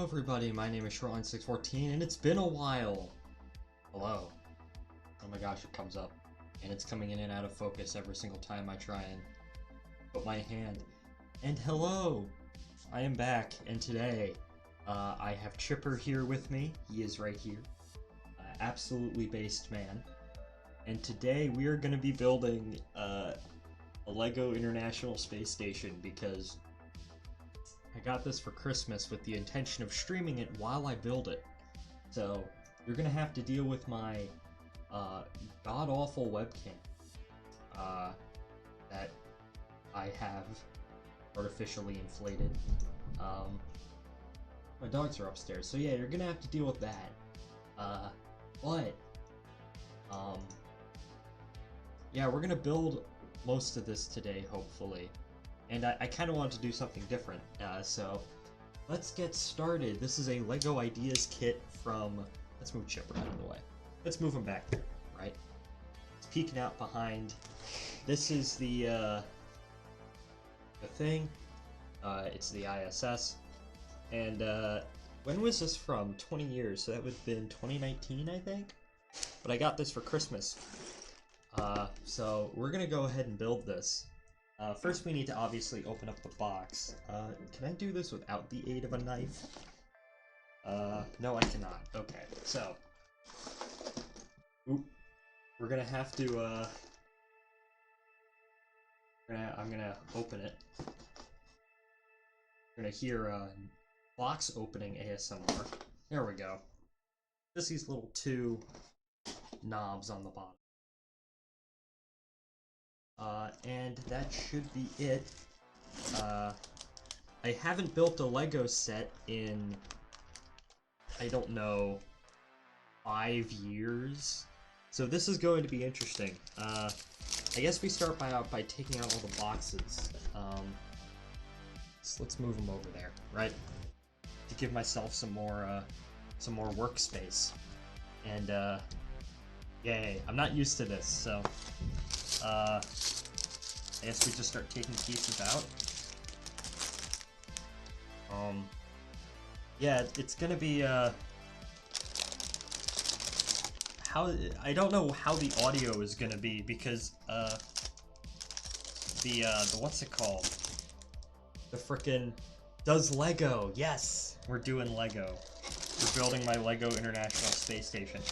Hello everybody, my name is Shoreline614 and it's been a while. Hello. Oh my gosh, it comes up. And it's coming in and out of focus every single time I try and put my hand. And hello! I am back, and today I have Chipper here with me. He is right here. Absolutely based man. And today we are going to be building a LEGO International Space Station because I got this for Christmas with the intention of streaming it while I build it. So you're gonna have to deal with my god-awful webcam that I have artificially inflated. My dogs are upstairs, so yeah, you're gonna have to deal with that. Yeah, we're gonna build most of this today, hopefully. And I kind of wanted to do something different, so let's get started. This is a LEGO Ideas kit from... Let's move Chipper out of the way. Let's move him back there, right? It's peeking out behind. This is the thing. It's the ISS. And when was this from? 20 years, so that would have been 2019, I think? But I got this for Christmas. So we're going to go ahead and build this. First we need to obviously open up the box. Can I do this without the aid of a knife? No I cannot. Okay, so... Oop. We're gonna have to, I'm gonna open it. You're gonna hear, box opening ASMR. There we go. Just these little two knobs on the bottom. And that should be it. I haven't built a LEGO set in, I don't know, 5 years. So this is going to be interesting. I guess we start by taking out all the boxes. So let's move them over there, right? To give myself some more workspace. And yay, I'm not used to this, so I guess we just start taking pieces out. Yeah, it's gonna be, I don't know how the audio is gonna be, because, the what's it called? The frickin' does LEGO! Yes! We're doing LEGO. We're building my LEGO International Space Station.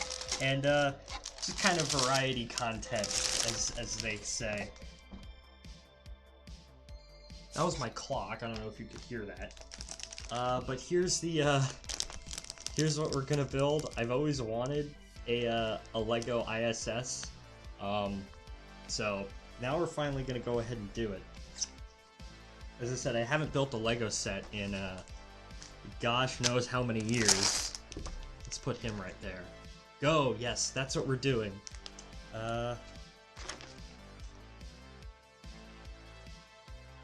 And, it's kind of variety content, as they say. That was my clock. I don't know if you could hear that. But here's the, here's what we're gonna build. I've always wanted a LEGO ISS. So now we're finally gonna go ahead and do it. As I said, I haven't built a LEGO set in, gosh knows how many years. Let's put him right there. Go! Yes, that's what we're doing.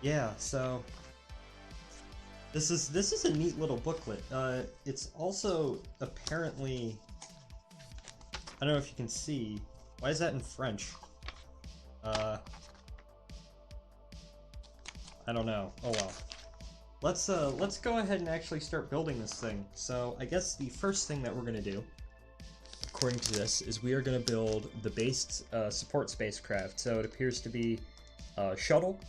Yeah, so this is a neat little booklet. It's also apparently, I don't know if you can see. Why is that in French? I don't know. Oh well. Let's go ahead and actually start building this thing. So I guess the first thing that we're gonna do, according to this, is we are gonna build the base support spacecraft. So it appears to be a shuttle.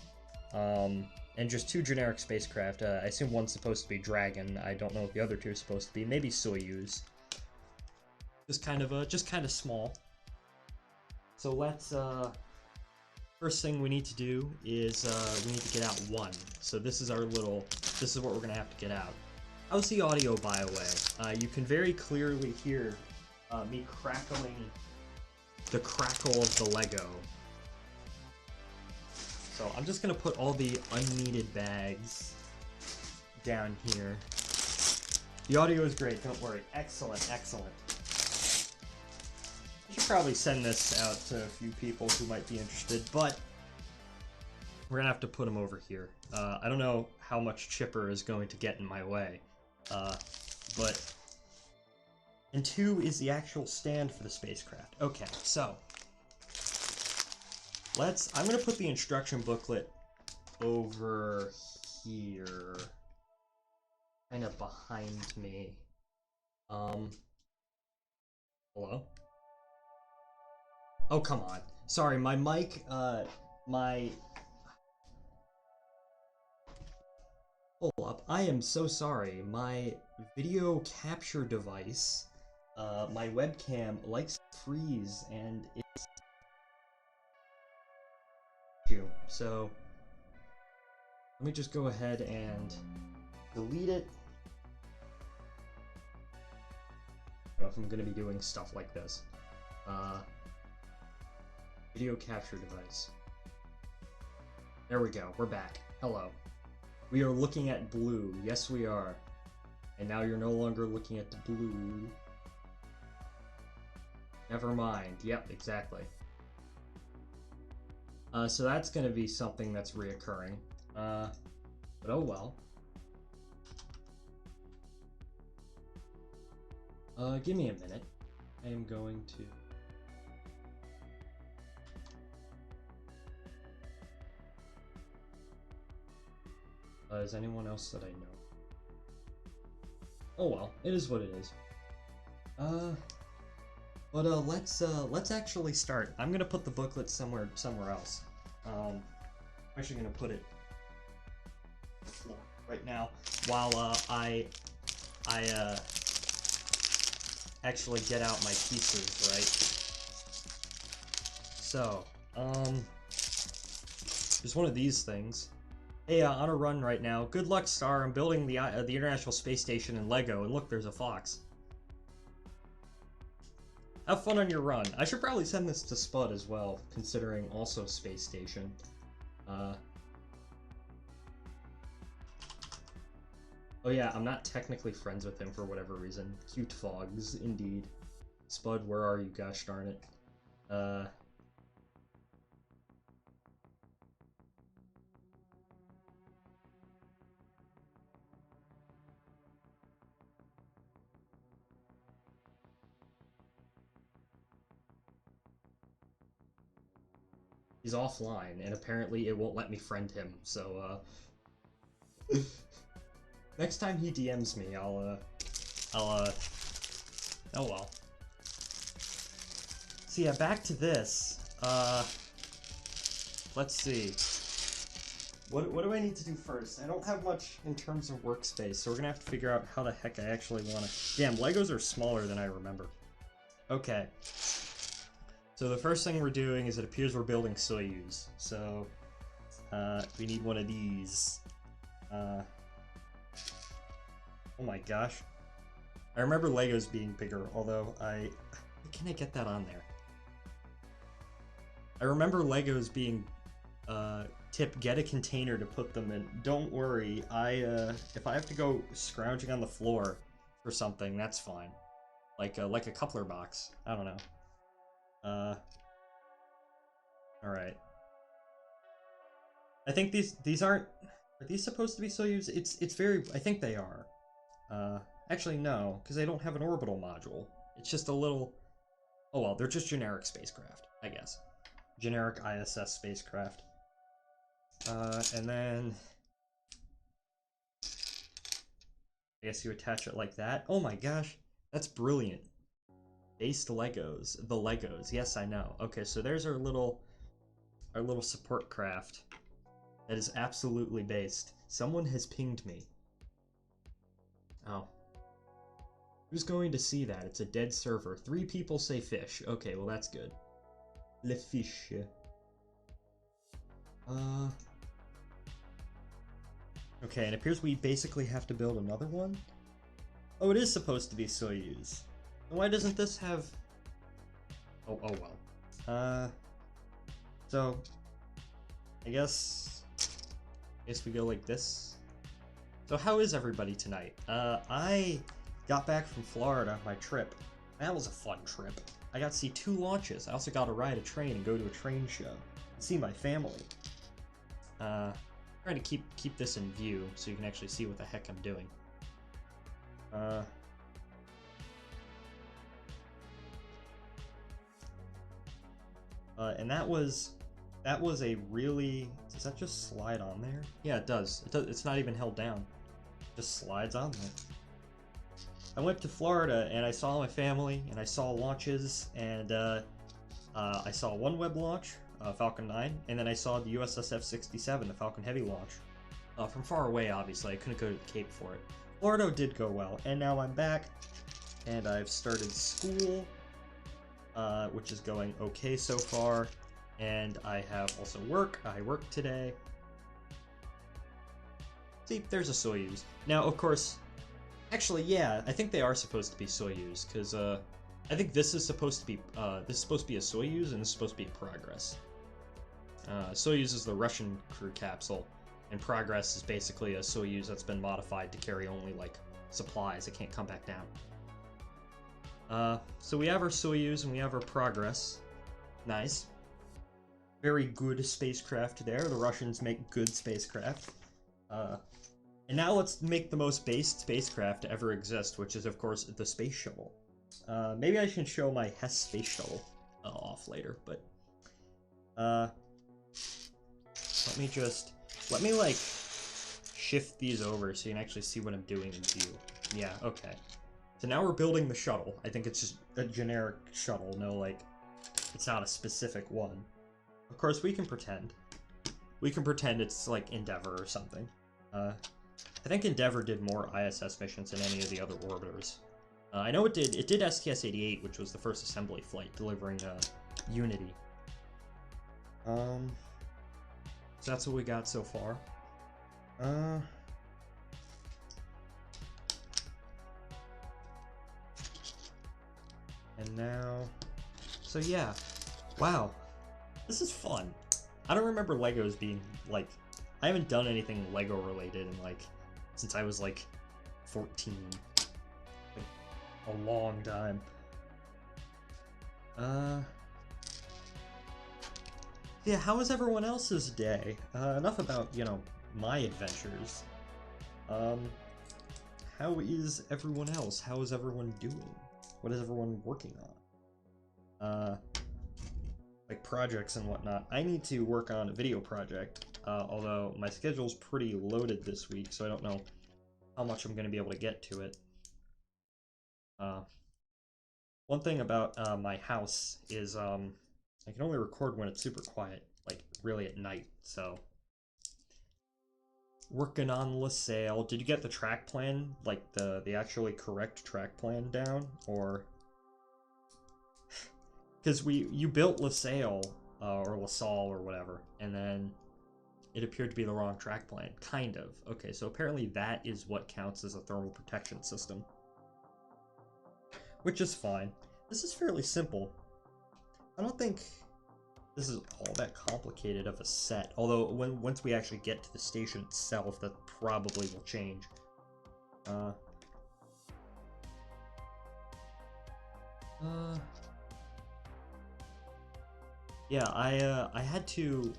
And just two generic spacecraft. I assume one's supposed to be Dragon. I don't know what the other two are supposed to be. Maybe Soyuz. Just kind of small. So let's, first thing we need to do is, we need to get out one. So this is this is what we're gonna have to get out. How's the audio, by the way? You can very clearly hear, me crackling the crackle of the LEGO. So I'm just gonna put all the unneeded bags down here. The audio is great, don't worry. Excellent, excellent. I should probably send this out to a few people who might be interested, but we're gonna have to put them over here. I don't know how much Chipper is going to get in my way, but... And two is the actual stand for the spacecraft. Okay, so... I'm gonna put the instruction booklet over here. kind of behind me. Hello? Oh, come on. Sorry, my mic, my... Hold up, I am so sorry. My video capture device, my webcam likes to freeze, and it's... So, let me just go ahead and delete it. I don't know if I'm going to be doing stuff like this. Video capture device. There we go, we're back. Hello. We are looking at blue. Yes, we are. And now you're no longer looking at the blue. Never mind. Yep, exactly. So that's going to be something that's reoccurring. But oh well. Give me a minute. I am going to... is anyone else that I know? Oh well, it is what it is. Let's actually start. I'm gonna put the booklet somewhere else. I'm actually gonna put it right now while I actually get out my pieces, right? So, there's one of these things. Hey, on a run right now. Good luck, Star. I'm building the International Space Station in Lego, and look, there's a fox. Have fun on your run. I should probably send this to Spud as well, considering also Space Station. Oh yeah, I'm not technically friends with him for whatever reason. Cute fogs, indeed. Spud, where are you? Gosh darn it. He's offline, and apparently it won't let me friend him, so, next time he DMs me, oh well. So yeah, back to this. Let's see. What do I need to do first? I don't have much in terms of workspace, so we're gonna have to figure out how the heck I actually wanna... Damn, Legos are smaller than I remember. Okay. So the first thing we're doing is it appears we're building Soyuz. So, we need one of these. Oh my gosh. I remember Legos being bigger, although can I get that on there? I remember Legos being, tip, get a container to put them in. Don't worry, if I have to go scrounging on the floor for something, that's fine. Like a coupler box. I don't know. Alright. I think these aren't... Are these supposed to be Soyuz? It's very... I think they are. Actually, no, because they don't have an orbital module. It's just a little... Oh well, they're just generic spacecraft, I guess. Generic ISS spacecraft. And then... I guess you attach it like that. Oh my gosh, that's brilliant. Based Legos. The Legos. Yes, I know. Okay, so there's our little support craft that is absolutely based. Someone has pinged me. Oh. Who's going to see that? It's a dead server. 3 people say fish. Okay, well that's good. Le fish. Okay, and it appears we basically have to build another one? Oh, it is supposed to be Soyuz. Why doesn't this have... Oh well. So... I guess we go like this. So how is everybody tonight? I got back from Florida, my trip. That was a fun trip. I got to see 2 launches. I also got to ride a train and go to a train show. And see my family. Trying to keep this in view so you can actually see what the heck I'm doing. And that was a really... Does that just slide on there? Yeah, it does. It's not even held down. just slides on there. I went to Florida and I saw my family and I saw launches and I saw one web launch, Falcon 9, and then I saw the USS F-67, the Falcon Heavy launch. From far away, obviously, I couldn't go to the Cape for it. Florida did go well, and now I'm back, and I've started school, which is going okay so far, and I have also work. I work today. See, there's a Soyuz. Now, of course, actually, yeah, I think they are supposed to be Soyuz, because, I think this is supposed to be, a Soyuz, and this is supposed to be a Progress. Soyuz is the Russian crew capsule, and Progress is basically a Soyuz that's been modified to carry only, like, supplies. It can't come back down. So we have our Soyuz, and we have our Progress. Nice. Very good spacecraft there. The Russians make good spacecraft. And now let's make the most based spacecraft to ever exist, which is, of course, the Space Shuttle. Maybe I should show my Hess Space Shuttle off later, but... Let me, like, shift these over so you can actually see what I'm doing in view. Yeah, okay. So now we're building the shuttle. I think it's just a generic shuttle, no, like, it's not a specific one. Of course, we can pretend. We can pretend it's, like, Endeavour or something. I think Endeavour did more ISS missions than any of the other orbiters. I know it did STS-88, which was the first assembly flight, delivering, Unity. So that's what we got so far. And now... So yeah. Wow. This is fun. I don't remember Legos being, like... I haven't done anything Lego related in, like, since I was, like, 14. Like, a long time. Yeah, how was everyone else's day? Enough about, you know, my adventures. How is everyone else? How is everyone doing? What is everyone working on? Like projects and whatnot. I need to work on a video project, although my schedule's pretty loaded this week, so I don't know how much I'm going to be able to get to it. One thing about my house is I can only record when it's super quiet, like really at night, so. Working on LaSalle. Did you get the track plan, like the actually correct track plan down, or? Because you built LaSalle, or LaSalle or whatever, and then it appeared to be the wrong track plan, kind of. Okay, so apparently that is what counts as a thermal protection system. Which is fine. This is fairly simple. I don't think this is all that complicated of a set, although once we actually get to the station itself, that probably will change. Yeah, I had to...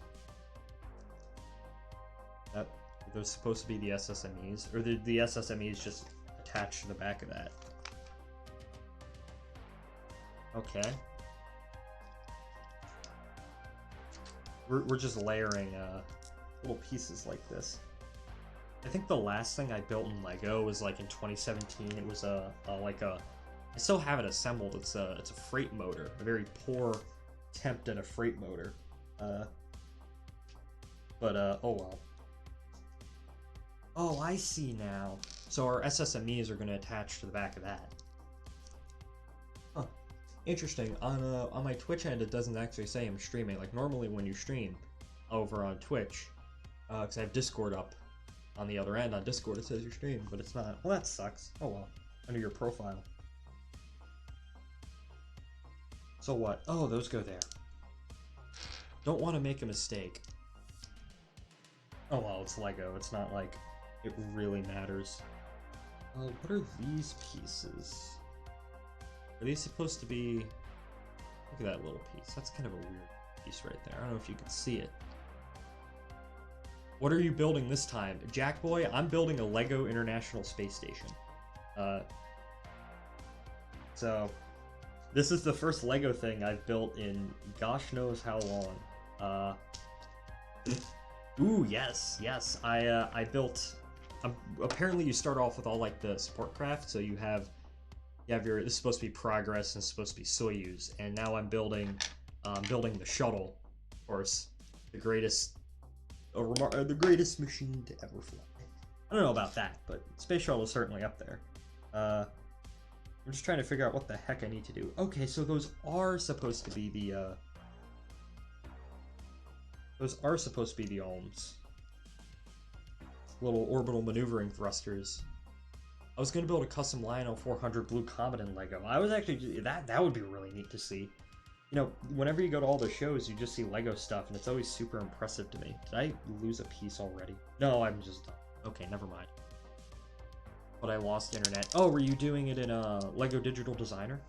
There's supposed to be the SSMEs, or the SSMEs just attached to the back of that. Okay. We're just layering little pieces like this. I think the last thing I built in Lego was like in 2017. It was like a I still have it assembled. It's a freight motor, a very poor attempt at a freight motor. Oh well. Oh, I see now. So our SSMEs are going to attach to the back of that. Huh. Interesting. On my Twitch end, it doesn't actually say I'm streaming. Like normally when you stream over on Twitch, because I have Discord up on the other end. On Discord it says you're streaming, but it's not. Well, that sucks. Oh well. Under your profile. So what? Oh, those go there. Don't want to make a mistake. Oh well, it's Lego. It's not like it really matters. What are these pieces? Are these supposed to be... Look at that little piece. That's kind of a weird piece right there. I don't know if you can see it. What are you building this time? Jackboy, I'm building a Lego International Space Station. So, this is the first Lego thing I've built in gosh knows how long. Ooh, yes, yes. I built apparently you start off with all like the support craft, so you have your, this is supposed to be Progress and it's supposed to be Soyuz, and now I'm building the shuttle, of course, the greatest machine to ever fly. I don't know about that, but space shuttle is certainly up there. I'm just trying to figure out what the heck I need to do. Okay, so those are supposed to be the ohms. Little orbital maneuvering thrusters. I was gonna build a custom Lionel 400 Blue Comet in Lego. I was actually that would be really neat to see. You know, whenever you go to all the shows, you just see Lego stuff, and it's always super impressive to me. Did I lose a piece already? No, I'm just done. Okay, never mind. But I lost internet. Oh, were you doing it in Lego Digital Designer?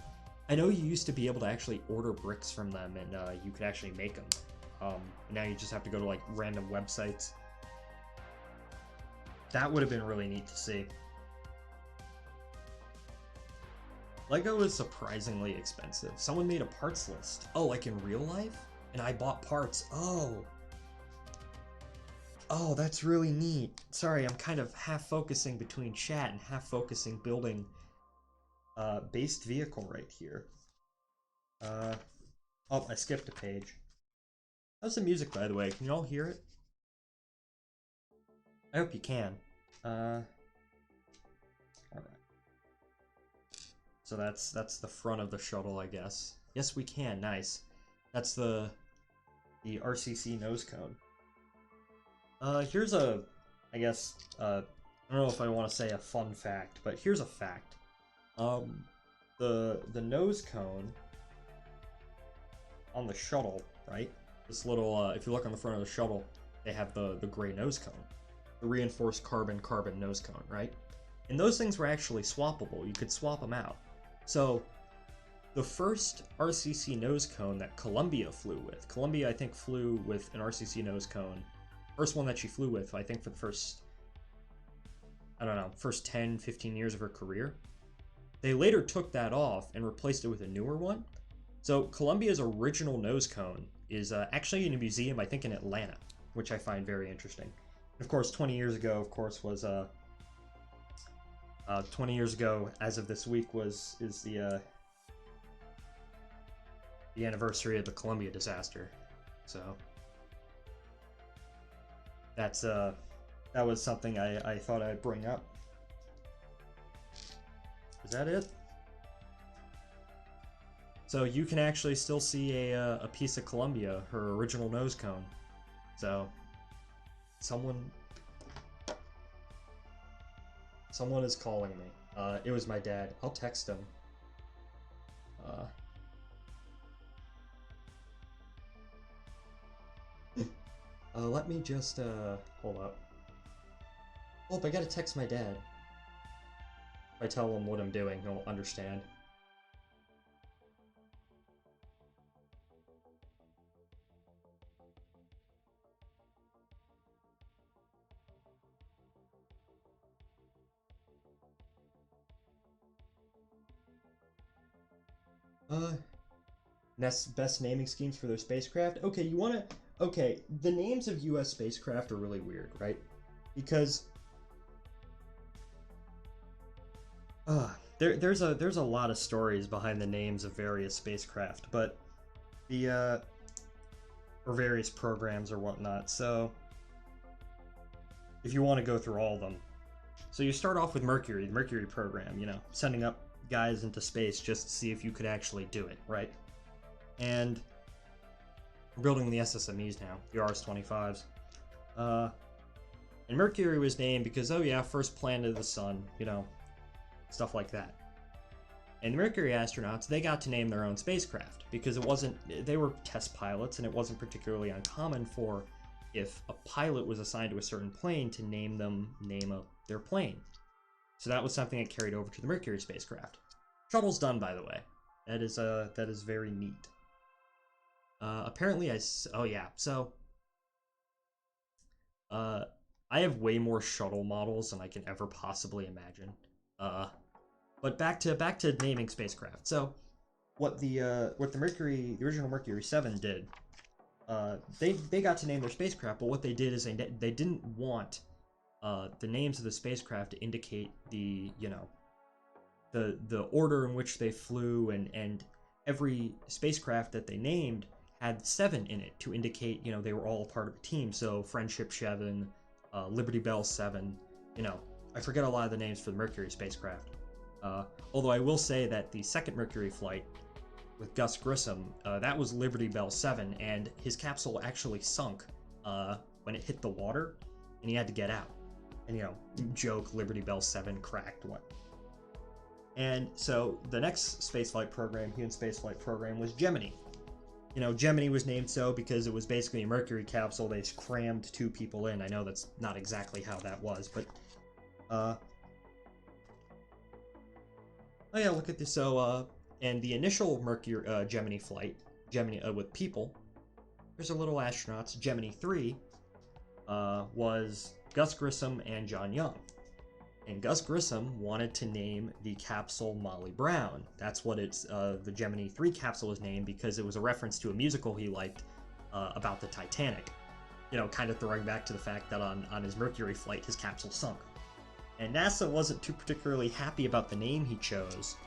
I know you used to be able to actually order bricks from them, and you could actually make them. Now you just have to go to like random websites. That would have been really neat to see. Lego is surprisingly expensive. Someone made a parts list. Oh, like in real life? And I bought parts. Oh. Oh, that's really neat. Sorry, I'm kind of half focusing between chat and half focusing building based vehicle right here. Oh, I skipped a page. How's the music, by the way? Can you all hear it? I hope you can. Alright. So that's the front of the shuttle, I guess. Yes, we can. Nice. That's the RCC nose cone. Here's a, I guess, I don't know if I want to say a fun fact, but here's a fact. The nose cone on the shuttle, right? This little, if you look on the front of the shuttle, they have the gray nose cone. The reinforced carbon nose cone, right? And those things were actually swappable. You could swap them out. So, the first RCC nose cone that Columbia flew with, Columbia, I think, flew with an RCC nose cone. First one that she flew with, I think, for the first, I don't know, first 10, 15 years of her career. They later took that off and replaced it with a newer one. So, Columbia's original nose cone is actually in a museum, I think, in Atlanta, which I find very interesting. And of course, 20 years ago, of course, was 20 years ago, as of this week, is the anniversary of the Columbia disaster. So that's that was something I thought I'd bring up. Is that it? So you can actually still see a piece of Columbia, her original nose cone. So someone is calling me. It was my dad. I'll text him. Let me just, hold up. Oh, but I gotta text my dad. If I tell him what I'm doing, he'll understand. Best naming schemes for their spacecraft? Okay, you wanna... Okay, the names of US spacecraft are really weird, right? Because... there's a lot of stories behind the names of various spacecraft, but the, or various programs or whatnot, so... If you want to go through all of them. So you start off with Mercury, the Mercury program, you know, sending up guys into space just to see if you could actually do it, right? And we're building the SSMEs now, the RS-25s. And Mercury was named because, oh yeah, first planet of the sun, you know, stuff like that. And the Mercury astronauts, they got to name their own spacecraft because it wasn't, they were test pilots, and it wasn't particularly uncommon for, if a pilot was assigned to a certain plane, to name their plane. So that was something that carried over to the Mercury spacecraft. Shuttle's done, by the way. That is very neat. Apparently oh yeah, so I have way more shuttle models than I can ever possibly imagine. But back to naming spacecraft. So what the original Mercury 7 did, they got to name their spacecraft, but what they did is they didn't want the names of the spacecraft to indicate the, you know, the order in which they flew, and every spacecraft that they named had 7 in it to indicate, you know, they were all part of a team. So Friendship 7, Liberty Bell 7, you know, I forget a lot of the names for the Mercury spacecraft. Although I will say that the second Mercury flight with Gus Grissom, that was Liberty Bell 7, and his capsule actually sunk when it hit the water, and he had to get out. And, you know, joke, Liberty Bell 7 cracked, what? And so the next spaceflight program, human spaceflight program, was Gemini. You know, Gemini was named so because it was basically a Mercury capsule. They crammed 2 people in. I know that's not exactly how that was, but oh yeah, look at this. So and the initial Mercury Gemini flight, Gemini with people, there's a little astronauts. Gemini 3 was Gus Grissom and John Young. And Gus Grissom wanted to name the capsule Molly Brown. That's what it's the Gemini 3 capsule was named, because it was a reference to a musical he liked about the Titanic. You know, kind of throwing back to the fact that on his Mercury flight, his capsule sunk. And NASA wasn't too particularly happy about the name he chose.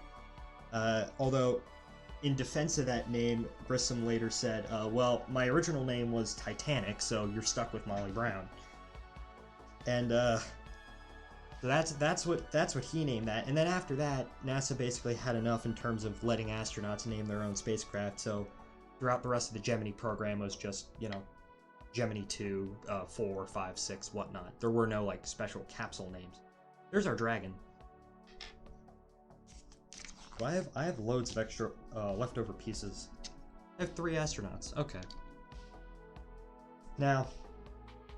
Although, in defense of that name, Grissom later said, well, my original name was Titanic, so you're stuck with Molly Brown. And so that's what he named that. And then after that, NASA basically had enough in terms of letting astronauts name their own spacecraft. So throughout the rest of the Gemini program, it was just, you know, Gemini 2, 4, 5, 6, whatnot. There were no, like, special capsule names. There's our Dragon. So I have loads of extra leftover pieces. I have 3 astronauts. Okay. Now,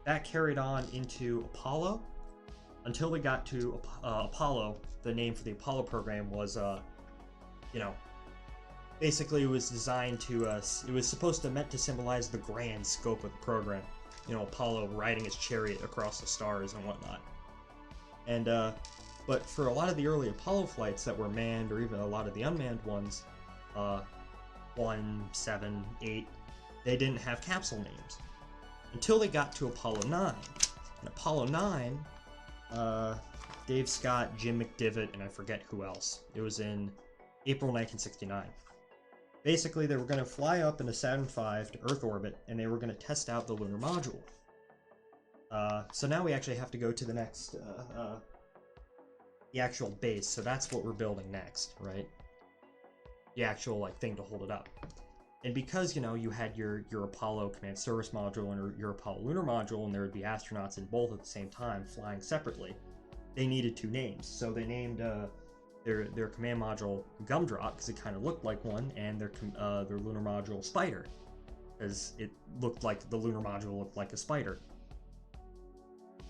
that carried on into Apollo. Until we got to Apollo, the name for the Apollo program was, you know, basically it was designed to, it was supposed to meant to symbolize the grand scope of the program. You know, Apollo riding his chariot across the stars and whatnot. And, but for a lot of the early Apollo flights that were manned, or even a lot of the unmanned ones, 1, 7, 8, they didn't have capsule names. Until they got to Apollo 9. And Apollo 9... Dave Scott, Jim McDivitt, and I forget who else. It was in April 1969. Basically, they were going to fly up in a Saturn V to Earth orbit, and they were going to test out the lunar module. So now we actually have to go to the next, the actual base, so that's what we're building next, right? The actual, like, thing to hold it up. And because, you know, you had your Apollo Command Service Module and your Apollo Lunar Module, and there would be astronauts in both at the same time flying separately, they needed 2 names. So they named their command module Gumdrop, because it kind of looked like one, and their lunar module Spider, because it looked like the lunar module looked like a spider.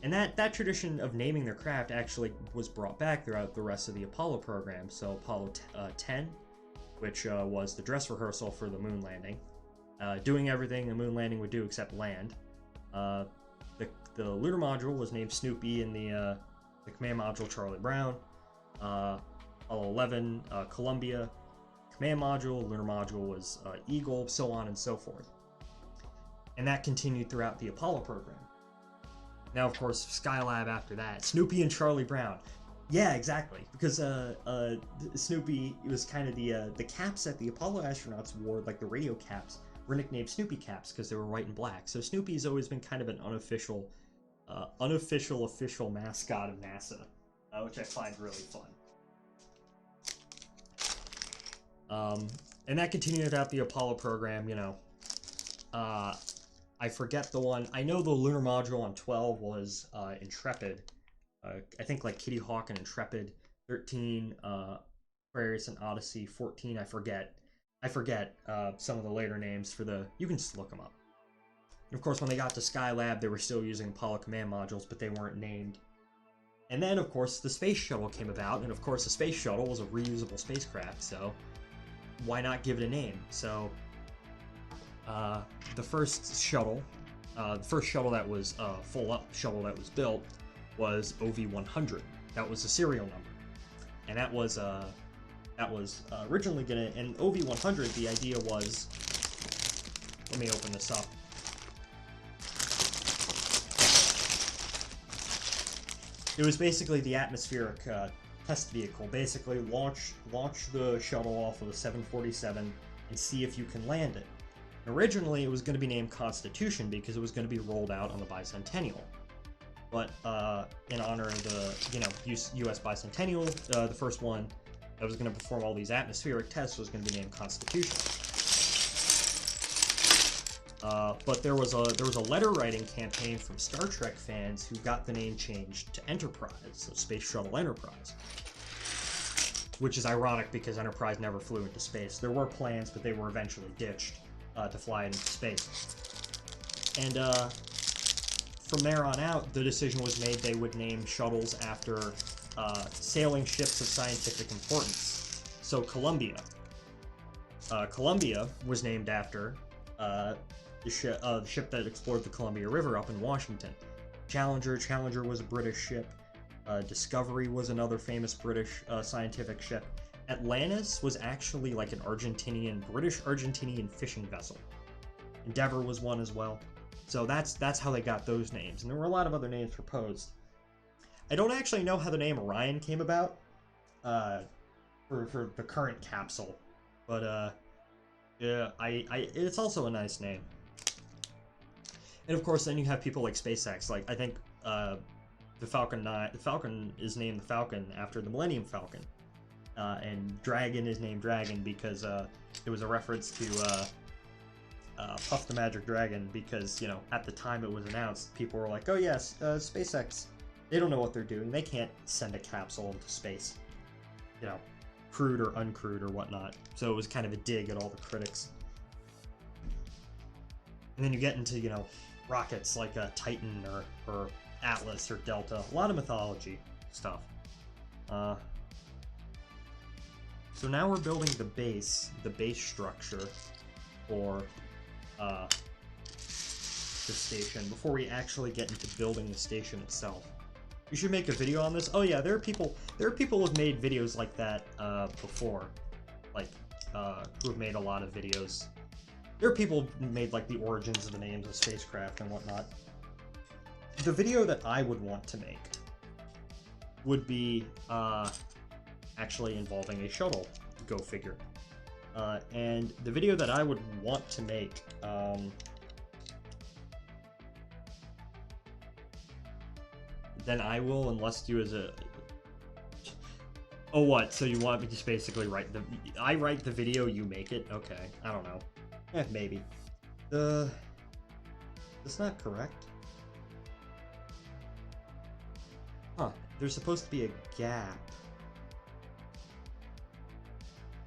And that tradition of naming their craft actually was brought back throughout the rest of the Apollo program. So Apollo 10, which was the dress rehearsal for the moon landing, doing everything a moon landing would do except land. The lunar module was named Snoopy, and the command module Charlie Brown. Apollo 11, Columbia, command module, lunar module was Eagle, so on and so forth. And that continued throughout the Apollo program. Now, of course, Skylab after that, Snoopy and Charlie Brown. Yeah, exactly. Because Snoopy was kind of the caps that the Apollo astronauts wore, like the radio caps, were nicknamed Snoopy caps because they were white and black. So Snoopy's always been kind of an official mascot of NASA, which I find really fun. And that continued throughout the Apollo program. You know, I forget the one. I know the lunar module on 12 was Intrepid. I think like Kitty Hawk and Intrepid, 13, Aquarius and Odyssey, 14, I forget some of the later names for the, you can just look them up. And of course, when they got to Skylab, they were still using Apollo command modules, but they weren't named. And then, of course, the space shuttle came about, and of course, the space shuttle was a reusable spacecraft, so why not give it a name? So, the first shuttle that was full-up shuttle that was built was OV-100. That was the serial number, and that was originally gonna. And OV-100, the idea was, let me open this up. It was basically the atmospheric test vehicle. Basically, launch the shuttle off of a 747 and see if you can land it. Originally, it was going to be named Constitution because it was going to be rolled out on the bicentennial. But in honor of the U.S. bicentennial, the first one that was going to perform all these atmospheric tests was going to be named Constitution. But there was a letter writing campaign from Star Trek fans who got the name changed to Enterprise, so Space Shuttle Enterprise. Which is ironic because Enterprise never flew into space. There were plans, but they were eventually ditched to fly into space. And from there on out, the decision was made they would name shuttles after sailing ships of scientific importance. So Columbia. Columbia was named after the ship that explored the Columbia River up in Washington. Challenger was a British ship. Discovery was another famous British scientific ship. Atlantis was actually like an British-Argentinian fishing vessel. Endeavour was one as well. So that's how they got those names. And there were a lot of other names proposed. I don't actually know how the name Orion came about for the current capsule. But yeah, it's also a nice name. And of course, then you have people like SpaceX. Like, I think the Falcon is named the Falcon after the Millennium Falcon. And Dragon is named Dragon because it was a reference to Puff the Magic Dragon, because, you know, at the time it was announced, people were like, oh yes, SpaceX, they don't know what they're doing. They can't send a capsule into space, you know, crewed or uncrewed or whatnot. So it was kind of a dig at all the critics. And then you get into, you know, rockets like Titan or Atlas or Delta. A lot of mythology stuff. So now we're building the base structure for the station before we actually get into building the station itself. We should make a video on this. Oh yeah, there are people who've made videos like that before, like who have made a lot of videos. There are people who made like the origins of the names of spacecraft and whatnot. The video that I would want to make would be actually involving a shuttle. Go figure. And the video that I would want to make, then I will enlist you as a... Oh, what? So you want me to just basically write the... I write the video, you make it? Okay, I don't know. Maybe. That's not correct. Huh, there's supposed to be a gap.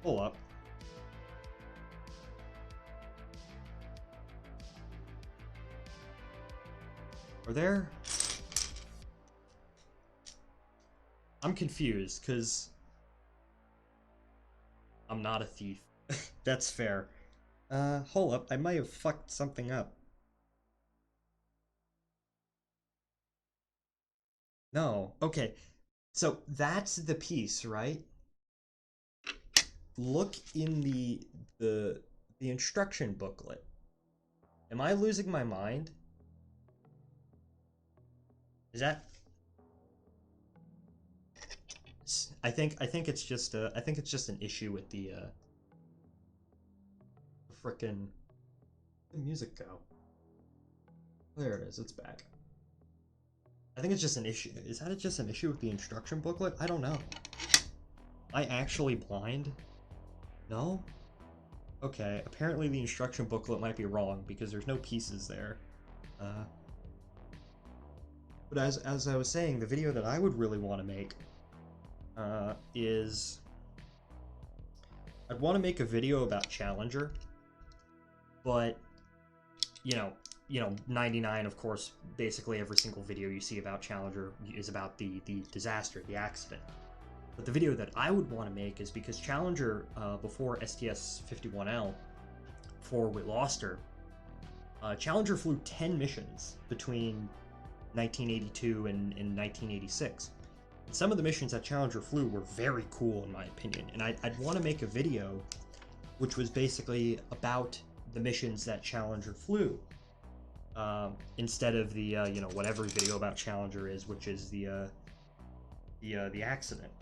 Hold up. Are there... I'm confused, because I'm not a thief. That's fair. Hold up, I might have fucked something up. No, okay. So that's the piece, right? Look in the instruction booklet. Am I losing my mind? Is that... I think it's just an issue with the frickin'... Where'd the music go? There it is, it's back. I think it's just an issue. Is that just an issue with the instruction booklet? I don't know. Am I actually blind? No? Okay, apparently the instruction booklet might be wrong because there's no pieces there. But as I was saying, the video that I would really want to make is... I'd want to make a video about Challenger, but, you know, 99, of course, basically every single video you see about Challenger is about the disaster, the accident. But the video that I would want to make is because Challenger, before STS-51L, before we lost her, Challenger flew 10 missions between 1982 and 1986. And some of the missions that Challenger flew were very cool, in my opinion. And I'd want to make a video which was basically about the missions that Challenger flew. Instead of the, you know, whatever video about Challenger is, which is the the accident.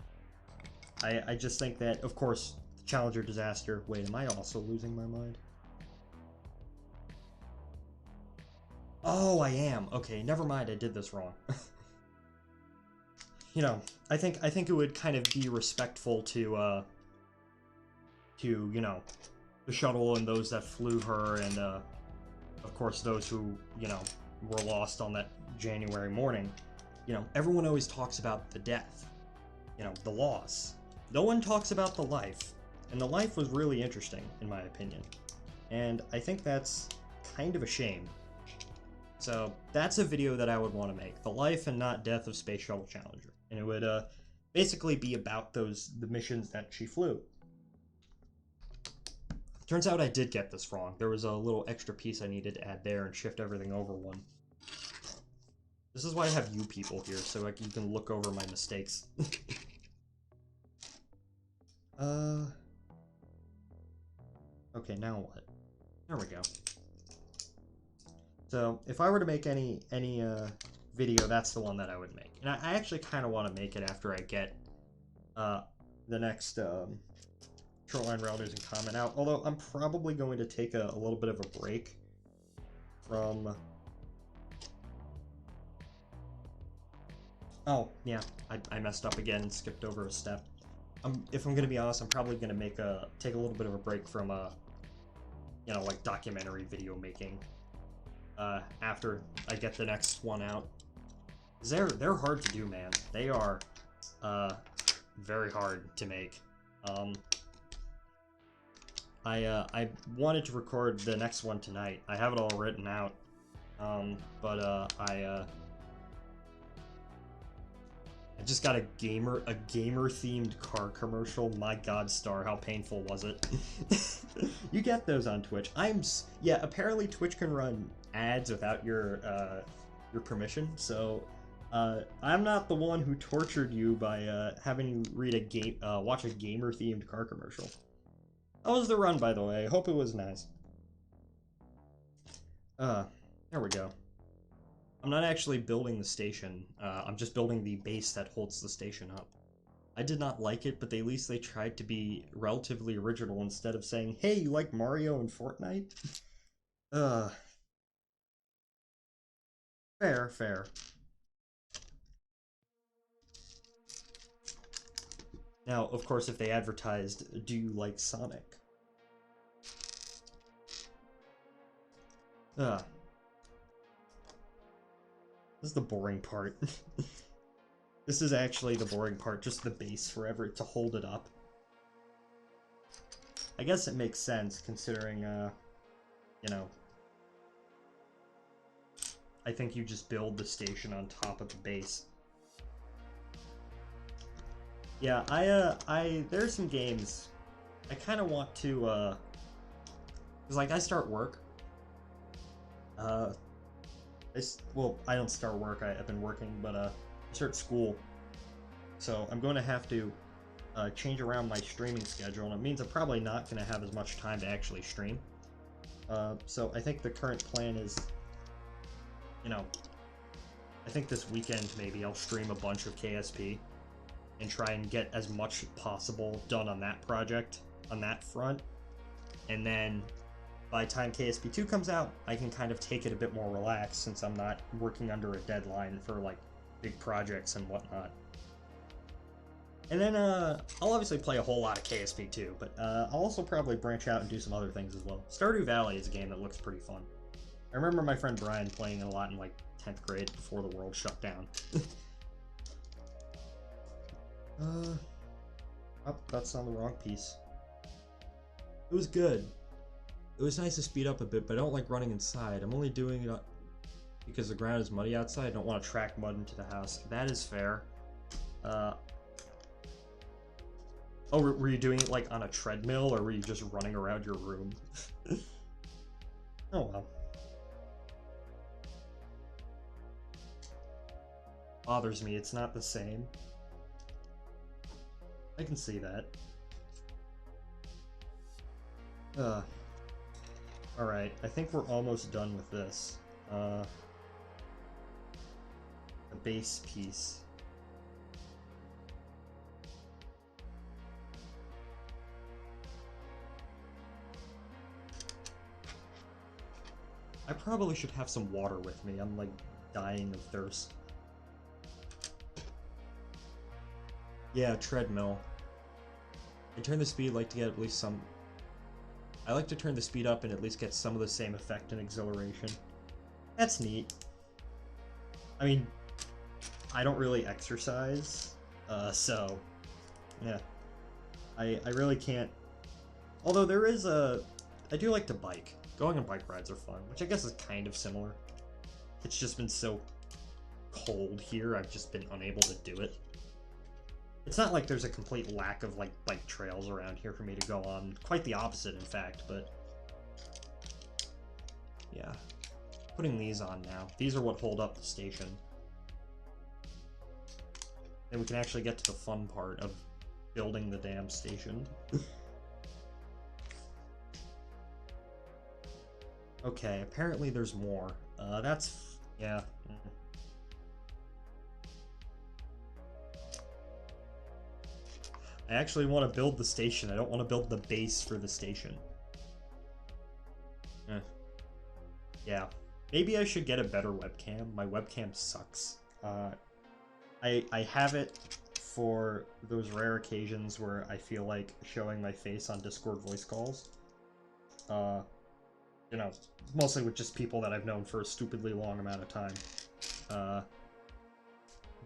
I just think that, of course, the Challenger disaster. Wait, am I also losing my mind? Oh, I am. Okay, never mind. I did this wrong. You know, I think it would kind of be respectful to you know, the shuttle and those that flew her, and of course those who, you know, were lost on that January morning. You know, everyone always talks about the death, you know, the loss. No one talks about the life, and the life was really interesting, in my opinion. And I think that's kind of a shame. So that's a video that I would want to make, the life and not death of Space Shuttle Challenger. And it would basically be about the missions that she flew. Turns out I did get this wrong. There was a little extra piece I needed to add there and shift everything over one. This is why I have you people here, so like you can look over my mistakes. Okay, now what? There we go. So, if I were to make any video, that's the one that I would make. And I actually kind of want to make it after I get the next Shoreline Routers and comment out. Although, I'm probably going to take a little bit of a break from... Oh, yeah, I messed up again and skipped over a step. If I'm going to be honest, I'm probably going to take a little bit of a break from, you know, like documentary video making. After I get the next one out. They're hard to do, man. They are very hard to make. I wanted to record the next one tonight. I have it all written out. But I just got a gamer themed car commercial. My god, Star, how painful was it? You get those on Twitch. Yeah, apparently Twitch can run ads without your permission, so I'm not the one who tortured you by having you read watch a gamer themed car commercial. How was the run, by the way? I hope it was nice. There we go. I'm not actually building the station, I'm just building the base that holds the station up. I did not like it, but at least they tried to be relatively original instead of saying, hey, you like Mario and Fortnite? Fair. Now, of course, if they advertised, do you like Sonic? This is the boring part. This is actually the boring part, just the base forever to hold it up. I guess it makes sense, considering, you know, I think you just build the station on top of the base. Yeah, there's some games I kind of want to, cause like I start work. Well, I don't start work, I've been working, but, I start school. So I'm going to have to, change around my streaming schedule, and it means I'm probably not going to have as much time to actually stream. So I think the current plan is, you know, I think this weekend maybe I'll stream a bunch of KSP and try and get as much as possible done on that project, on that front. And then by the time KSP 2 comes out, I can kind of take it a bit more relaxed since I'm not working under a deadline for like big projects and whatnot. And then I'll obviously play a whole lot of KSP 2, but I'll also probably branch out and do some other things as well. Stardew Valley is a game that looks pretty fun. I remember my friend Brian playing it a lot in like 10th grade before the world shut down. Oh, that's on the wrong piece. It was good. It was nice to speed up a bit, but I don't like running inside. I'm only doing it because the ground is muddy outside. I don't want to track mud into the house. That is fair. Oh, were you doing it like on a treadmill, or were you just running around your room? Oh well. Bothers me, it's not the same. I can see that. Alright, I think we're almost done with this. The base piece. I probably should have some water with me. I'm, like, dying of thirst. Yeah, treadmill. I turn the speed like to get at least some... I like to turn the speed up and at least get some of the same effect and exhilaration. That's neat. I mean, I don't really exercise, so... Yeah. I really can't... Although there is a... I do like to bike. Going on bike rides are fun, which I guess is kind of similar. It's just been so cold here, I've just been unable to do it. It's not like there's a complete lack of, like, bike trails around here for me to go on. Quite the opposite, in fact, but... Yeah. Putting these on now. These are what hold up the station. And we can actually get to the fun part of building the damn station. Okay, apparently there's more. That's... yeah. I actually want to build the station. I don't want to build the base for the station. Yeah. Maybe I should get a better webcam. My webcam sucks. I have it for those rare occasions where I feel like showing my face on Discord voice calls. You know, mostly with just people that I've known for a stupidly long amount of time.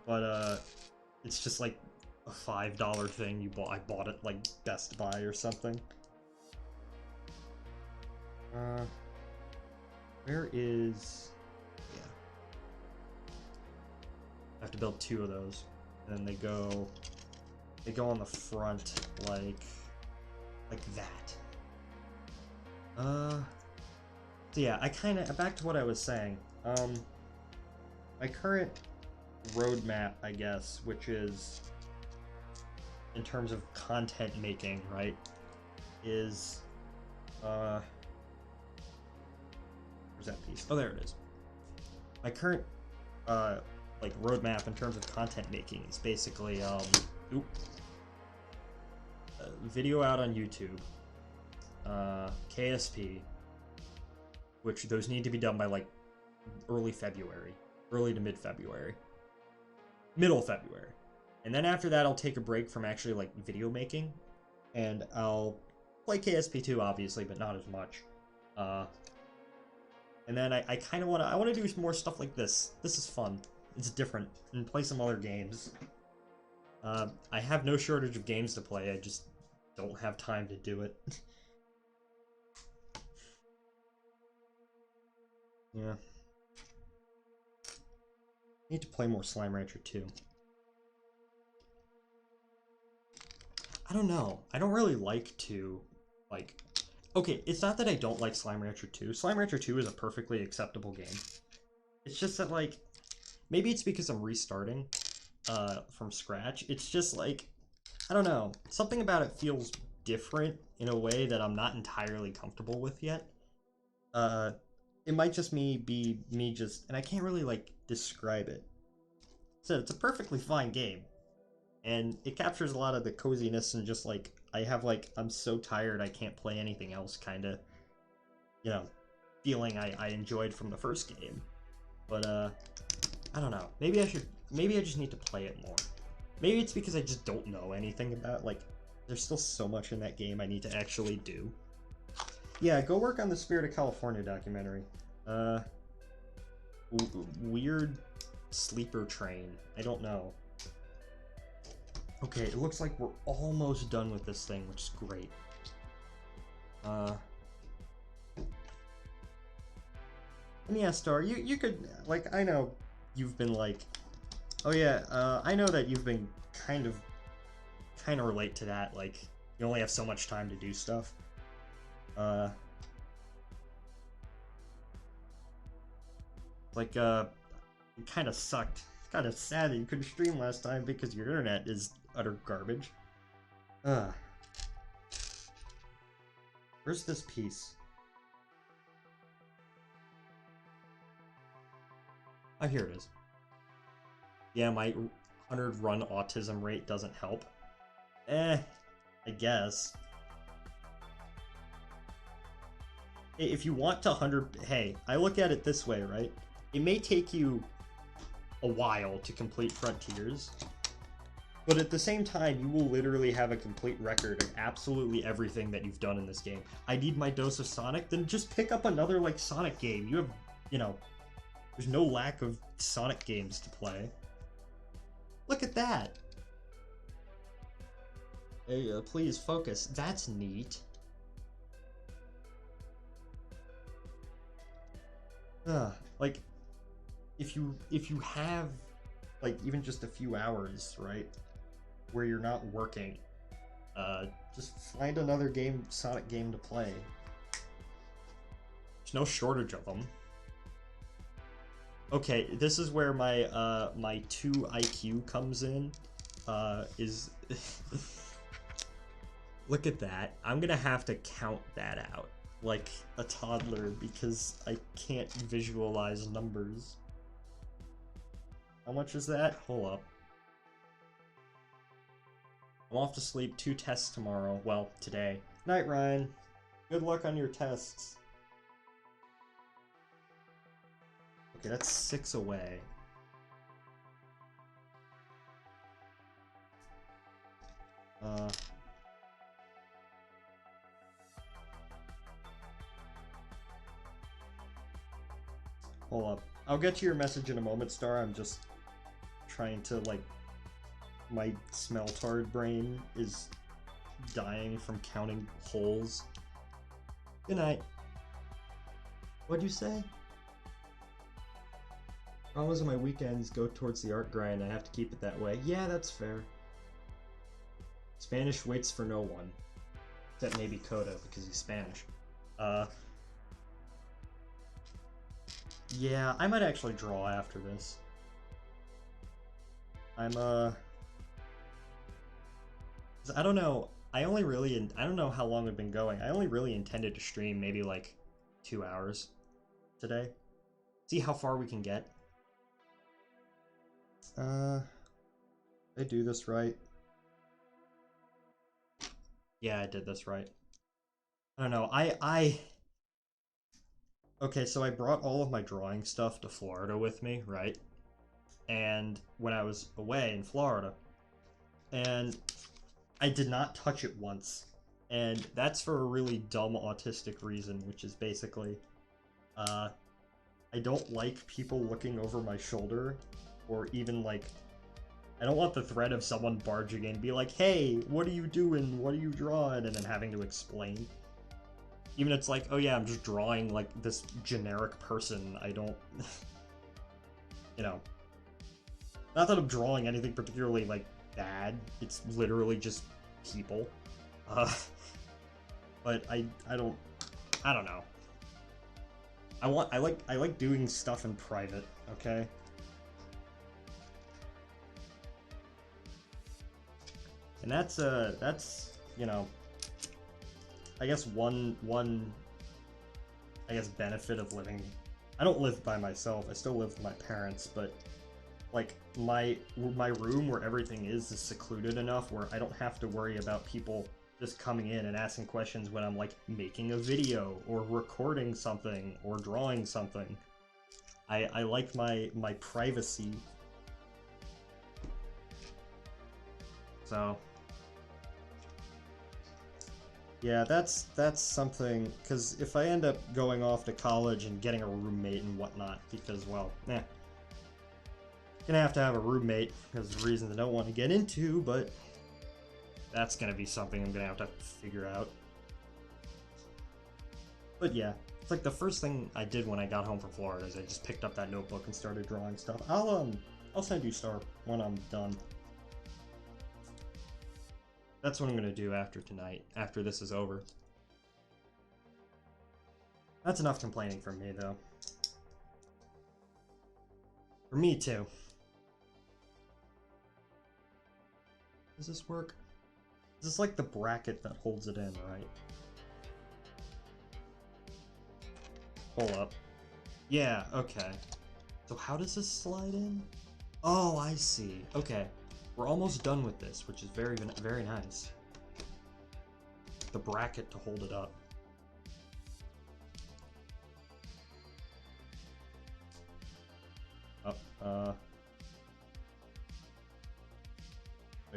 But it's just like a $5 thing you bought. I bought it like Best Buy or something. Where is... yeah. I have to build 2 of those. And then they go on the front like that. So yeah, I kind of, back to what I was saying. My current roadmap, I guess, which is in terms of content making, right, is, where's that piece? Oh, there it is. My current, like, roadmap in terms of content making is basically, video out on YouTube, KSP, which those need to be done by, like, early February. Early to mid-February. Middle February. And then after that, I'll take a break from actually, like, video making. And I'll play KSP2, obviously, but not as much. And then I kind of I want to do more stuff like this. This is fun. It's different. And play some other games. I have no shortage of games to play. I just don't have time to do it. Yeah. Need to play more Slime Rancher 2. I don't know. I don't really like to, like... Okay, it's not that I don't like Slime Rancher 2. Slime Rancher 2 is a perfectly acceptable game. It's just that, like... Maybe it's because I'm restarting from scratch. It's just, like... I don't know. Something about it feels different in a way that I'm not entirely comfortable with yet. It might just be me just... And I can't really, like, describe it. So it's a perfectly fine game. And it captures a lot of the coziness and just, like, I have, like, I'm so tired I can't play anything else kind of, you know, feeling I enjoyed from the first game. But, I don't know. Maybe I just need to play it more. Maybe it's because I just don't know anything about, like, there's still so much in that game I need to actually do. Yeah, go work on the Spirit of California documentary. Weird sleeper train. I don't know. Okay, it looks like we're almost done with this thing, which is great. And yeah, Star, you could, like, I know you've been like, oh yeah, I know that you've been kind of relate to that, like, you only have so much time to do stuff. Like, it kind of sucked. It's kind of sad that you couldn't stream last time because your internet is utter garbage. Where's this piece? Oh, here it is. Yeah, my 100 run autism rate doesn't help. I guess. if you want to 100, hey, I look at it this way, right? It may take you a while to complete Frontiers, but at the same time, you will literally have a complete record of absolutely everything that you've done in this game. I need my dose of Sonic, then just pick up another, like, Sonic game. You have, you know, there's no lack of Sonic games to play. Look at that! Hey, please focus. That's neat. Like, if you have, like, even just a few hours, right, where you're not working, just find another Sonic game to play. There's no shortage of them. Okay, this is where my my 2 IQ comes in. Look at that. I'm gonna have to count that out like a toddler because I can't visualize numbers. How much is that? Hold up. I'm off to sleep. 2 tests tomorrow. Well, today. Night, Ryan. Good luck on your tests. Okay, that's 6 away. Hold up. I'll get to your message in a moment, Star. I'm just trying to, like, my smell-tard brain is dying from counting holes. Good night. What'd you say? Always on my weekends go towards the art grind. I have to keep it that way. Yeah, that's fair. Spanish waits for no one. Except maybe Coda, because he's Spanish. Yeah, I might actually draw after this. I don't know. I don't know how long I've been going. I only really intended to stream maybe like 2 hours today. See how far we can get. Did I do this right? Yeah, I did this right. I don't know. Okay, so I brought all of my drawing stuff to Florida with me, right? And when I was away in Florida, and I did not touch it once. And that's for a really dumb autistic reason, which is basically, I don't like people looking over my shoulder, or even like, I don't want the threat of someone barging in and be like, hey, what are you doing? What are you drawing? And then having to explain. Even it's like, oh yeah, I'm just drawing like this generic person. I don't, you know, not that I'm drawing anything particularly like bad. It's literally just people. But I don't know. I like doing stuff in private, okay? And that's, you know, I guess one I guess benefit of living. I don't live by myself. I still live with my parents, but like my room where everything is secluded enough where I don't have to worry about people just coming in and asking questions when I'm like making a video or recording something or drawing something. I like my privacy. So yeah, that's something, because if I end up going off to college and getting a roommate and whatnot, because, well, gonna have to have a roommate, because of reasons I don't want to get into, but that's gonna be something I'm gonna have to figure out. But yeah, it's like the first thing I did when I got home from Florida is I just picked up that notebook and started drawing stuff. I'll send you Star when I'm done. That's what I'm gonna do after tonight, after this is over. That's enough complaining from me, though. For me, too. Does this work? This is like the bracket that holds it in, right? Hold up. Yeah, okay. So how does this slide in? Oh, I see. Okay. We're almost done with this, which is very, very nice. The bracket to hold it up. Wait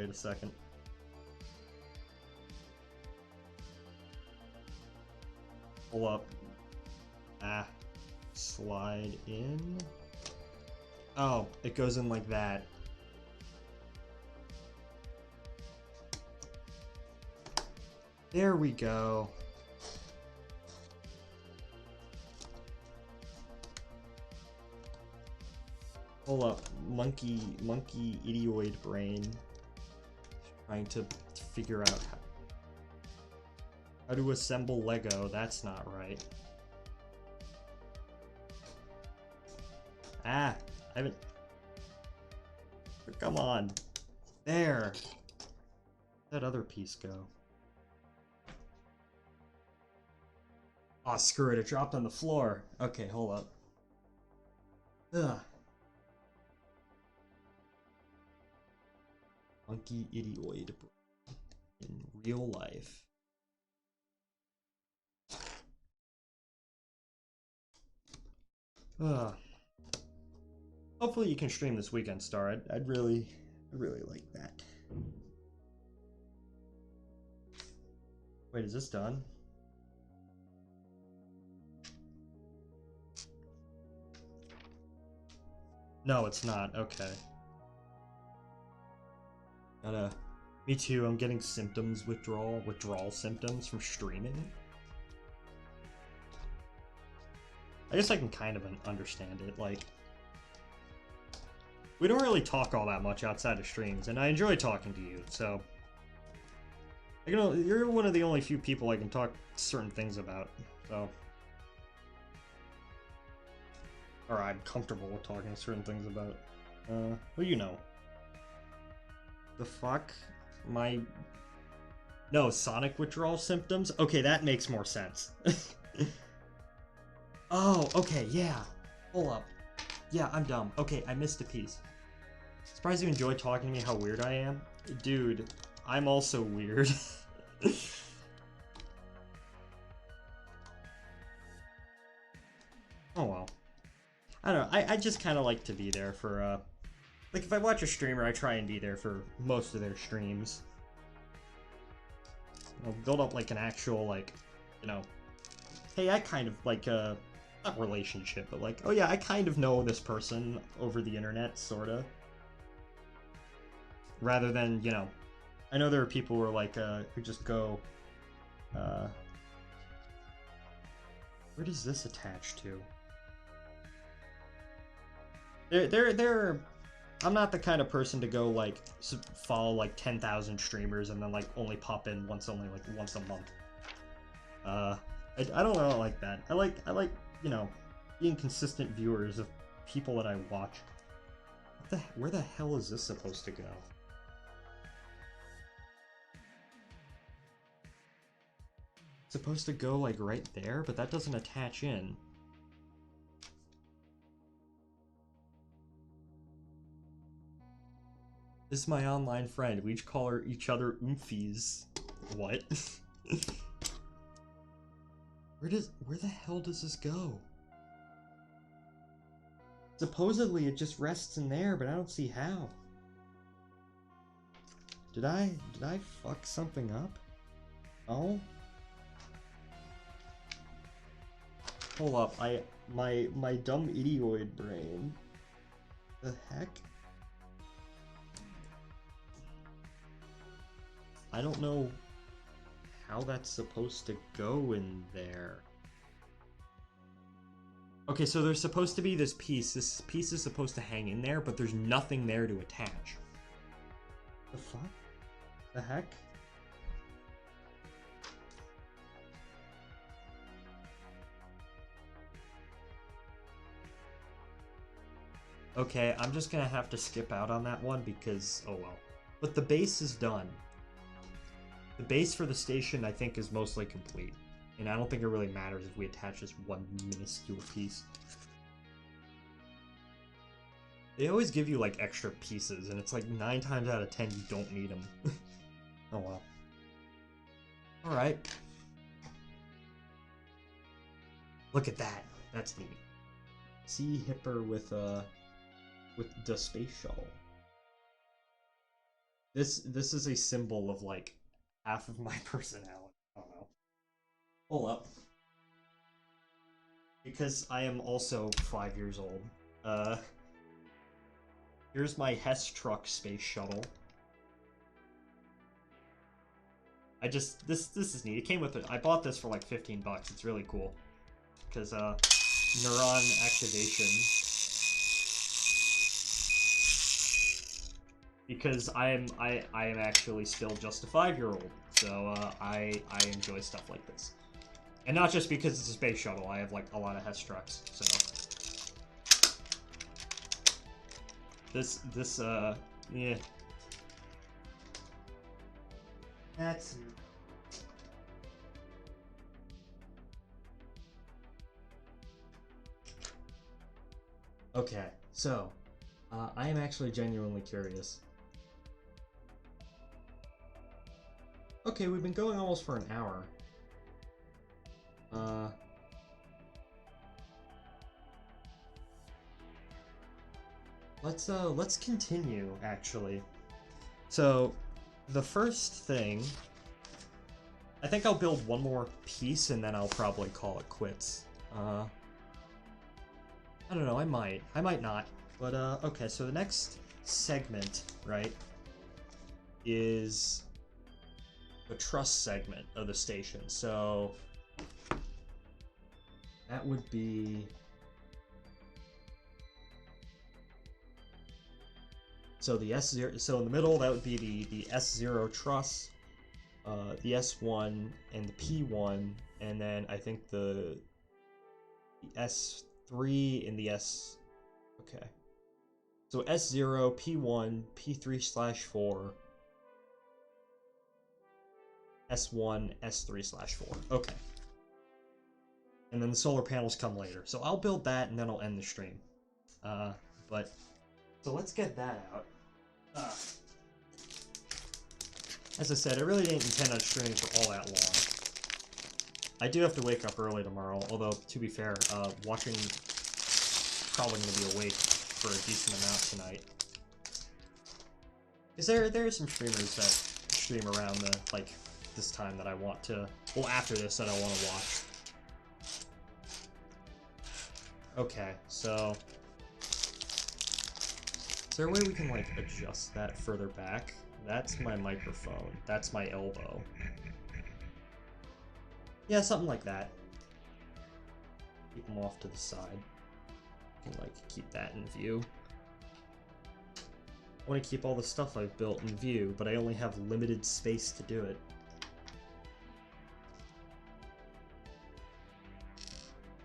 a second. Pull up. Ah. Slide in. Oh, it goes in like that. There we go. Hold up, monkey idioid brain. Trying to figure out how to assemble Lego. That's not right. Ah, I haven't. Come on. There. Where'd that other piece go? Oh, screw it. It dropped on the floor. Okay, hold up. Ugh. Monkey idioid in real life. Ugh. Hopefully you can stream this weekend, Star. I'd really like that. Wait, is this done? No, it's not. Okay. Me too. I'm getting withdrawal symptoms from streaming. I guess I can kind of understand it. Like, we don't really talk all that much outside of streams, and I enjoy talking to you. So, you know, you're one of the only few people I can talk certain things about. So, or I'm comfortable with talking certain things about. Well, you know. The fuck? No, Sonic withdrawal symptoms? Okay, that makes more sense. Oh, okay, yeah. Hold up. Yeah, I'm dumb. Okay, I missed a piece. Surprised you enjoy talking to me how weird I am? Dude, I'm also weird. Oh well. I don't know, I just kind of like to be there for, like, if I watch a streamer, I try and be there for most of their streams. I'll build up, like, an actual, like, you know, hey, I kind of, like, not relationship, but, like, oh yeah, I kind of know this person over the internet, sorta. Rather than, you know, I know there are people who are, like, who just go, where does this attach to? I'm not the kind of person to go, like, follow, like, 10,000 streamers and then, like, only pop in once a month. I don't know, like that. I like, you know, being consistent viewers of people that I watch. Where the hell is this supposed to go? It's supposed to go, like, right there, but that doesn't attach in. This is my online friend. We each call each other oomfies. What? Where the hell does this go? Supposedly it just rests in there, but I don't see how. Did I fuck something up? Oh? Hold up, my dumb idioid brain. The heck? I don't know how that's supposed to go in there. Okay, so there's supposed to be this piece. This piece is supposed to hang in there, but there's nothing there to attach. The fuck? The heck? Okay, I'm just gonna have to skip out on that one because, oh well. But the base is done. The base for the station, I think, is mostly complete. And I don't think it really matters if we attach this one minuscule piece. They always give you, like, extra pieces, and it's like 9 times out of 10 you don't need them. Oh well. Alright. Look at that. That's neat. See Hipper with, with the space shuttle. This is a symbol of like half of my personality. I don't know. Hold up. Because I am also 5 years old. Here's my Hess truck space shuttle. This is neat. It came with it. I bought this for like 15 bucks. It's really cool. Because, neuron activation. Because I am actually still just a 5-year-old. So, I enjoy stuff like this. And not just because it's a space shuttle. I have, like, a lot of Hess trucks, so. Yeah. That's... Okay, so, I am actually genuinely curious. Okay, we've been going almost for an hour. Let's continue, actually. So, the first thing... I think I'll build one more piece, and then I'll probably call it quits. I don't know, I might not. But, okay, so the next segment, right, is the truss segment of the station. So, that would be... So the S0, so in the middle, that would be the S0 truss, the S1 and the P1, and then I think the S3 and the S... Okay. So S0, P1, P3/4, S1, S3/4. Okay. And then the solar panels come later. So I'll build that and then I'll end the stream. So let's get that out. As I said, I really didn't intend on streaming for all that long. I do have to wake up early tomorrow, although, to be fair, watching... probably going to be awake for a decent amount tonight. Because there are some streamers that stream around the, like, this time that I want to... Well, after this that I want to watch. Okay, so... Is there a way we can, like, adjust that further back? That's my microphone. That's my elbow. Yeah, something like that. Keep them off to the side. You can, like, keep that in view. I want to keep all the stuff I've built in view, but I only have limited space to do it.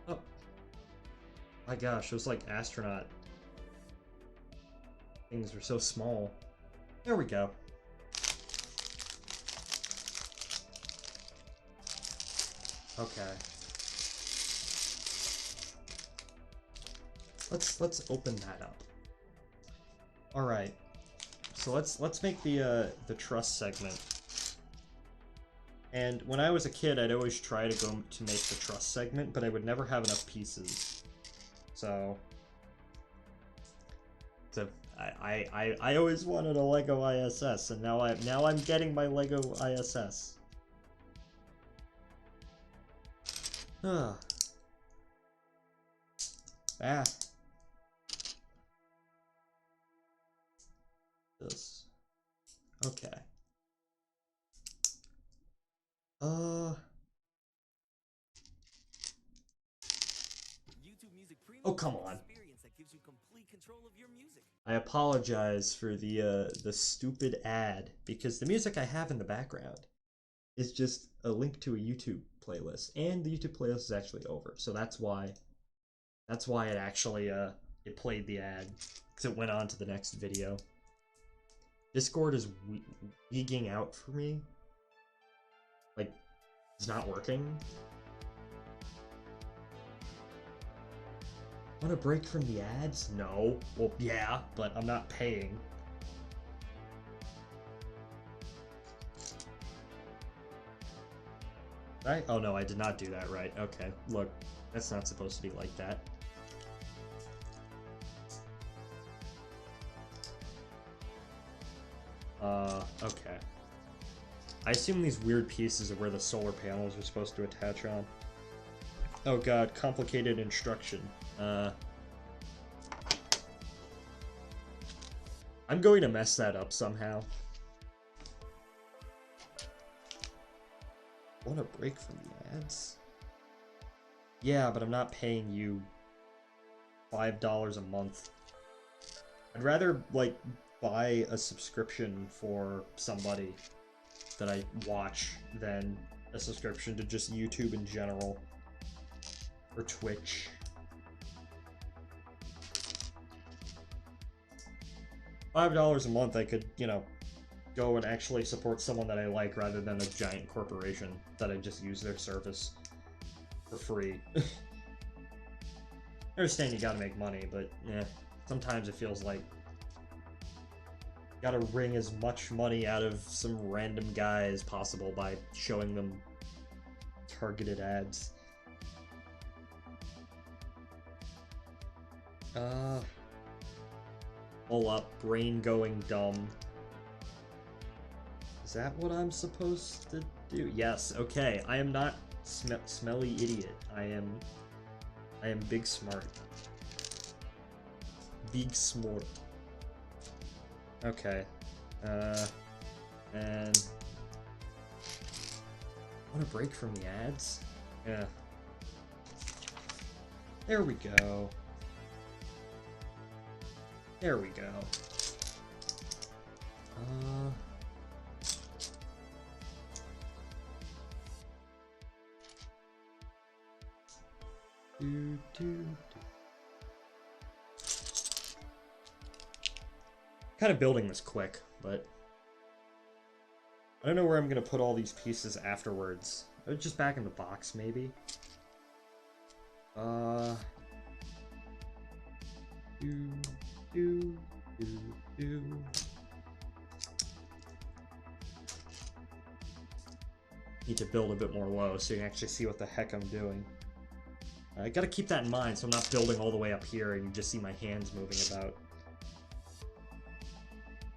Oh. My gosh, those, like, astronaut things are so small. There we go. Okay. Let's open that up. All right. So let's make the truss segment. And when I was a kid, I'd always try to go to make the truss segment, but I would never have enough pieces. So I always wanted a Lego ISS, and now I'm getting my Lego ISS. Ah. This. Okay. Oh, come on. I apologize for the stupid ad, because the music I have in the background is just a link to a YouTube playlist, and the YouTube playlist is actually over, so that's why it actually it played the ad, because it went on to the next video. Discord is weeging out for me. Like, it's not working. Want a break from the ads? No. Well, yeah, but I'm not paying. Right? Oh no, I did not do that right. Okay, look, that's not supposed to be like that. Okay. I assume these weird pieces are where the solar panels are supposed to attach on. Oh god, complicated instruction. I'm going to mess that up somehow. Want a break from the ads? Yeah, but I'm not paying you $5 a month. I'd rather, like, buy a subscription for somebody that I watch than a subscription to just YouTube in general. Or Twitch. $5 a month, I could, you know, go and actually support someone that I like rather than a giant corporation that I just use their service for free. I understand you gotta make money, but yeah, sometimes it feels like you gotta wring as much money out of some random guy as possible by showing them targeted ads. Pull up, brain going dumb. Is that what I'm supposed to do? Yes, okay. I am not smelly idiot. I am big smart. Big smart. Okay. And want a break from the ads? Yeah. There we go. There we go. Kind of building this quick, but I don't know where I'm gonna put all these pieces afterwards. Just back in the box, maybe. Need to build a bit more low so you can actually see what the heck I'm doing. I gotta keep that in mind so I'm not building all the way up here and you just see my hands moving about.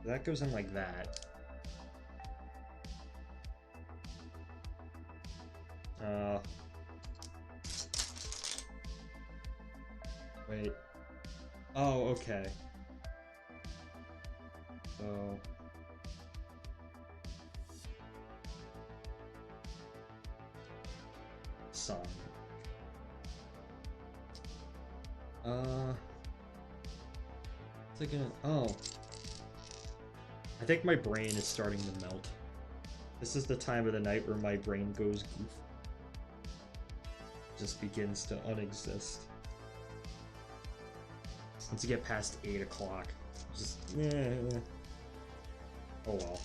That goes in like that. Wait. Oh, okay. So... Sun. It's like a... Oh. I think my brain is starting to melt. This is the time of the night where my brain goes goof. Just begins to unexist. Once you get past 8 o'clock, just oh well.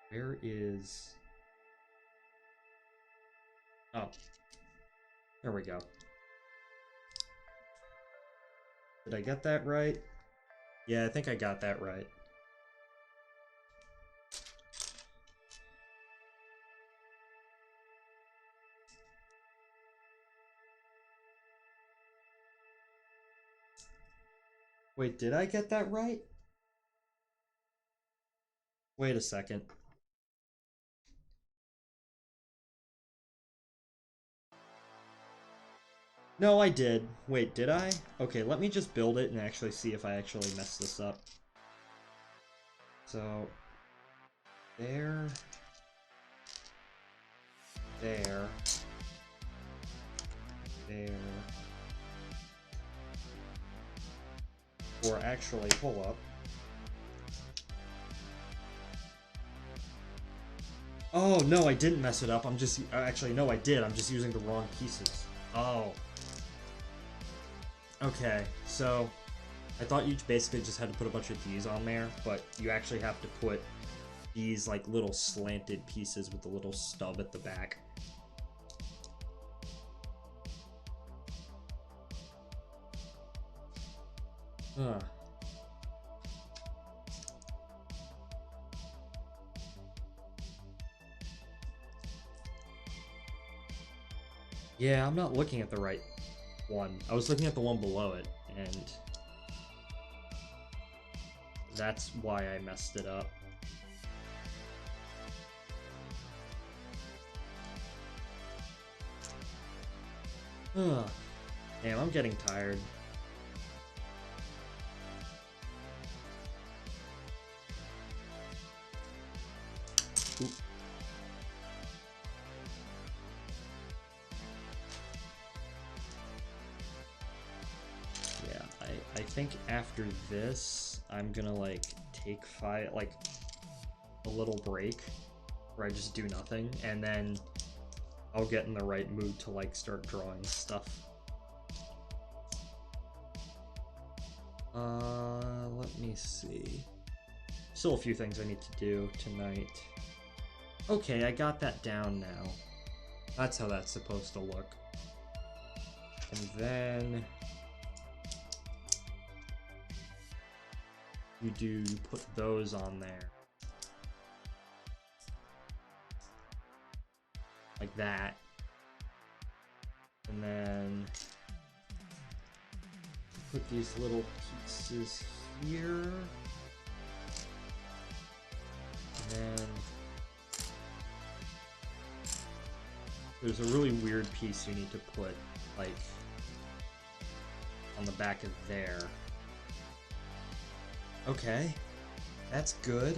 Where is... Oh. There we go. Did I get that right? Yeah, I think I got that right. Wait, did I get that right? Wait a second. No, I did. Wait, did I? Okay, let me just build it and actually see if I actually messed this up. So, there, there, there. Or actually, hold up. Oh, no, I didn't mess it up. I'm just... Actually, no, I did. I'm just using the wrong pieces. Oh. Okay, so... I thought you basically just had to put a bunch of these on there, but you actually have to put these, like, little slanted pieces with the little stub at the back. Huh. Yeah, I'm not looking at the right one. I was looking at the one below it, and that's why I messed it up. Ugh. Damn, I'm getting tired. Oop. Yeah, I think after this, I'm gonna like take a little break where I just do nothing, and then I'll get in the right mood to like start drawing stuff. Let me see. Still a few things I need to do tonight. Okay, I got that down now. That's how that's supposed to look. And then you put those on there. Like that. And then put these little pieces here. And then there's a really weird piece you need to put, like, on the back of there. Okay, that's good.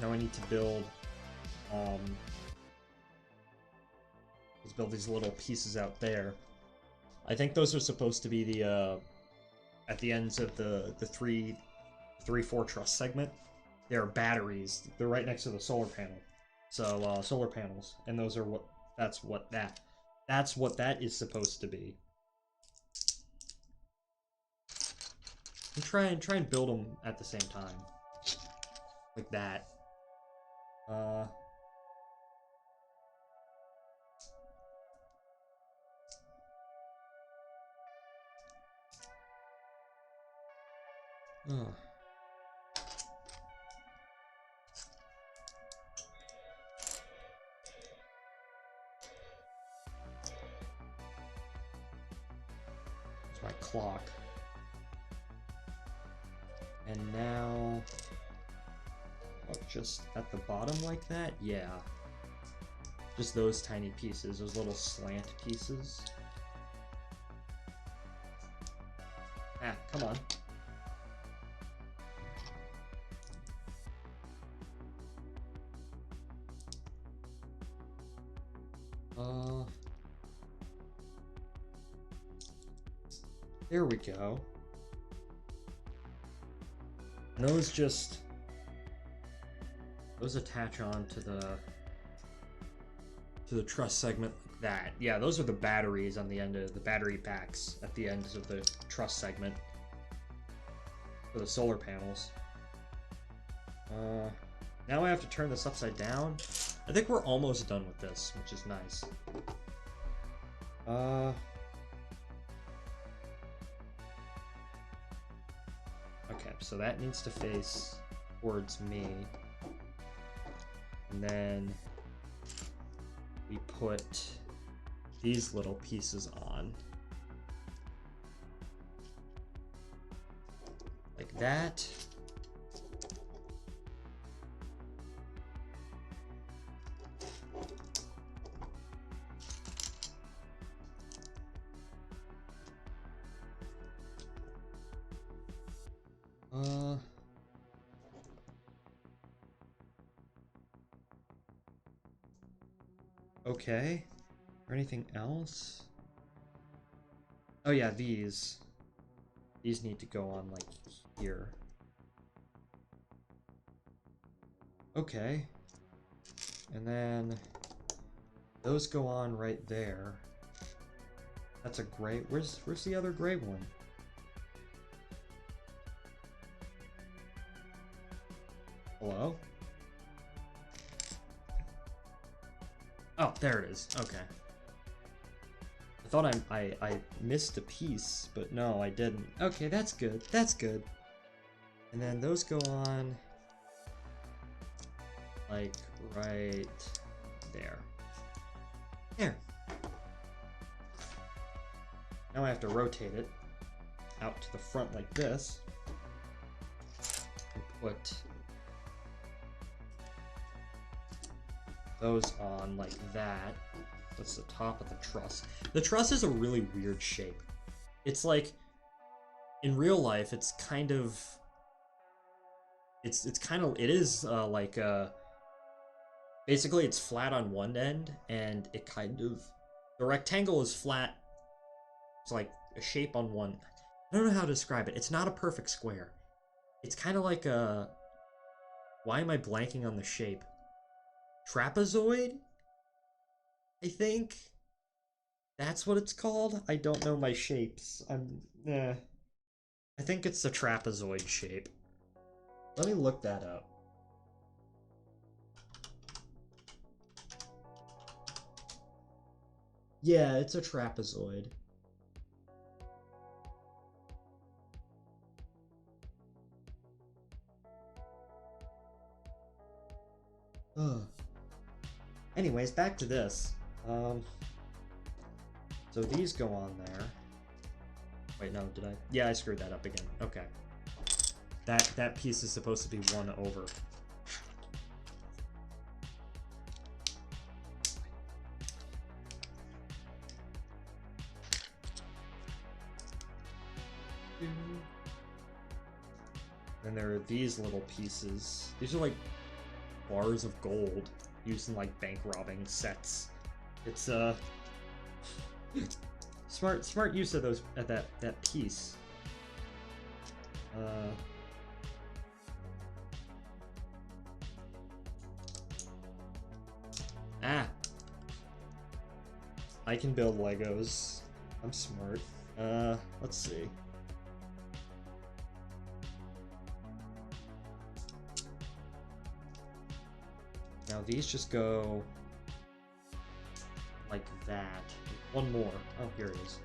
Now I need to build, let's build these little pieces out there. I think those are supposed to be the, at the ends of the 3-4 truss segment. They're batteries. They're right next to the solar panel. So, solar panels. And those are that's what that is supposed to be. And try and build them at the same time. Like that. It's my clock. And now, oh, just at the bottom like that? Yeah. Just those tiny pieces, those little slant pieces. Ah, come on. There we go. And those attach on to the truss segment like that. Yeah, those are the batteries on the end of the battery packs at the ends of the truss segment for the solar panels. Now I have to turn this upside down. I think we're almost done with this, which is nice. Okay, so that needs to face towards me. And then we put these little pieces on. Like that. Okay. Or anything else? Oh yeah, these need to go on like here. Okay. And then those go on right there. That's a gray. Where's the other gray one? Hello? Oh, there it is. Okay. I thought I missed a piece, but no, I didn't. Okay, that's good. That's good. And then those go on like right There. There. Now I have to rotate it out to the front like this. And put those on like that. That's the top of the truss. The truss is a really weird shape. It's like, in real life, it's kind of... It is like basically it's flat on one end, and it kind of, the rectangle is flat. It's like a shape on one. I don't know how to describe it. It's not a perfect square. It's kind of like a, why am I blanking on the shape? Trapezoid? I think that's what it's called. I don't know my shapes. I think it's the trapezoid shape. Let me look that up. Yeah, it's a trapezoid. Ugh. Anyways, back to this. So these go on there. Wait, no, did I? Yeah, I screwed that up again. Okay. That piece is supposed to be one over. And there are these little pieces. These are like bars of gold used in like bank robbing sets. It's smart use of those that piece. I can build Legos. I'm smart. Let's see. Now these just go like that. One more. Oh, here it is.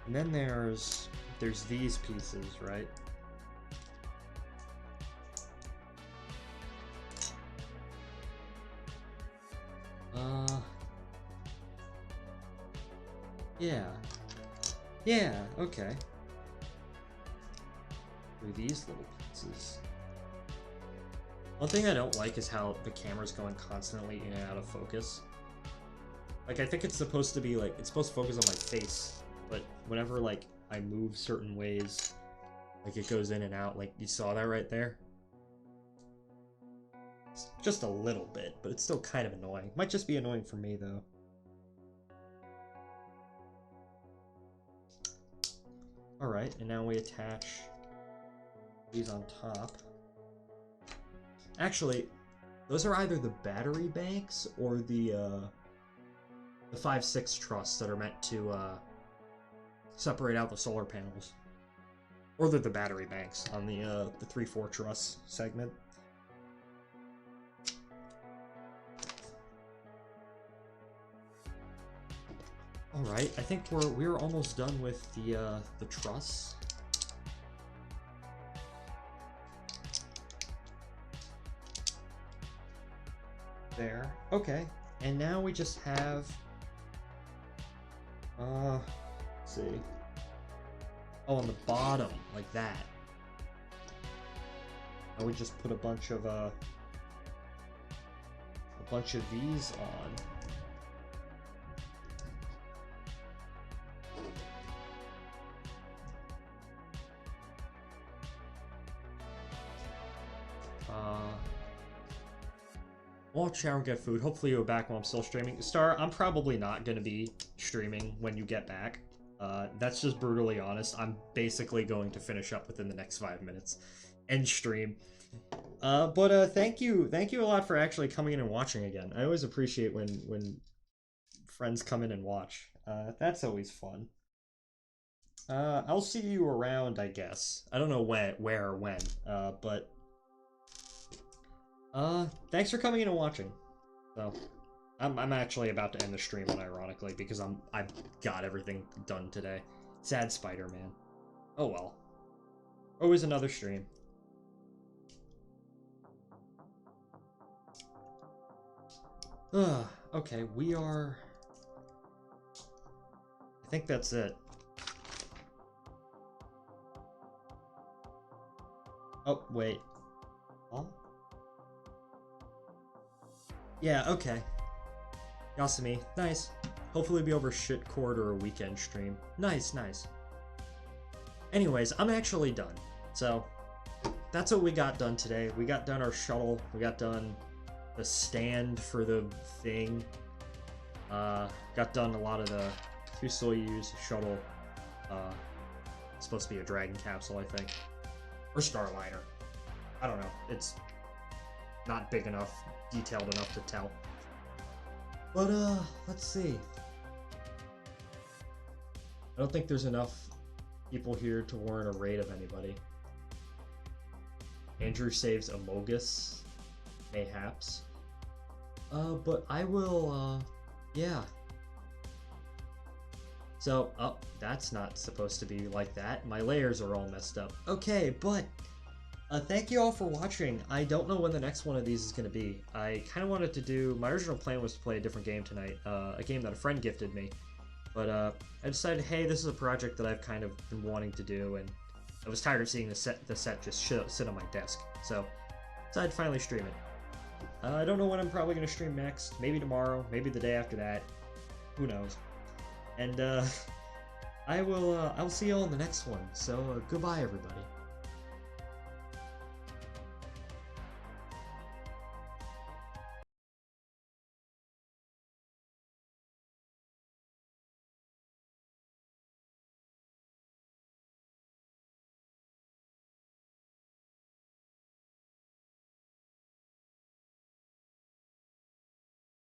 And then there's these pieces, right? Yeah, okay. Through these little pieces. One thing I don't like is how the camera's going constantly in and out of focus. Like, I think it's supposed to be, like, it's supposed to focus on my face, but whenever, like, I move certain ways, like, it goes in and out. Like, you saw that right there? It's just a little bit, but it's still kind of annoying. Might just be annoying for me, though. Alright, and now we attach these on top. Actually, those are either the battery banks or the 5/6 truss that are meant to separate out the solar panels. Or they're the battery banks on the 3/4 truss segment. Alright, I think we're almost done with the truss. There. Okay. And now we just have let's see. Oh, on the bottom, like that. I would just put a bunch of these on. I'll shower and get food. Hopefully you're back while I'm still streaming. Star, I'm probably not going to be streaming when you get back. That's just brutally honest. I'm basically going to finish up within the next 5 minutes and stream. But thank you a lot for actually coming in and watching again. I always appreciate when friends come in and watch. That's always fun. I'll see you around, I guess. I don't know where or when, but thanks for coming in and watching. So, I'm actually about to end the stream, unironically, because I've got everything done today. Sad Spider-Man. Oh well. Always another stream. Okay, we are... I think that's it. Oh, wait. Huh? Yeah, okay. Yasumi, nice. Hopefully be over shitcord or a weekend stream. Nice, nice. Anyways, I'm actually done. So, that's what we got done today. We got done our shuttle. We got done the stand for the thing. Got done a lot of the Fusiliers shuttle. It's supposed to be a Dragon capsule, I think. Or Starliner. I don't know. It's not big enough, detailed enough to tell. But, let's see. I don't think there's enough people here to warrant a raid of anybody. Andrew saves Amogus. Mayhaps. But I will, yeah. So, oh, that's not supposed to be like that. My layers are all messed up. Okay, but thank you all for watching. I don't know when the next one of these is going to be. I kind of wanted to do... My original plan was to play a different game tonight. A game that a friend gifted me. But I decided, hey, this is a project that I've kind of been wanting to do, and I was tired of seeing the set just sit on my desk. So, decided to finally stream it. I don't know when I'm probably going to stream next. Maybe tomorrow, maybe the day after that. Who knows? And I'll see you all in the next one. So, goodbye, everybody.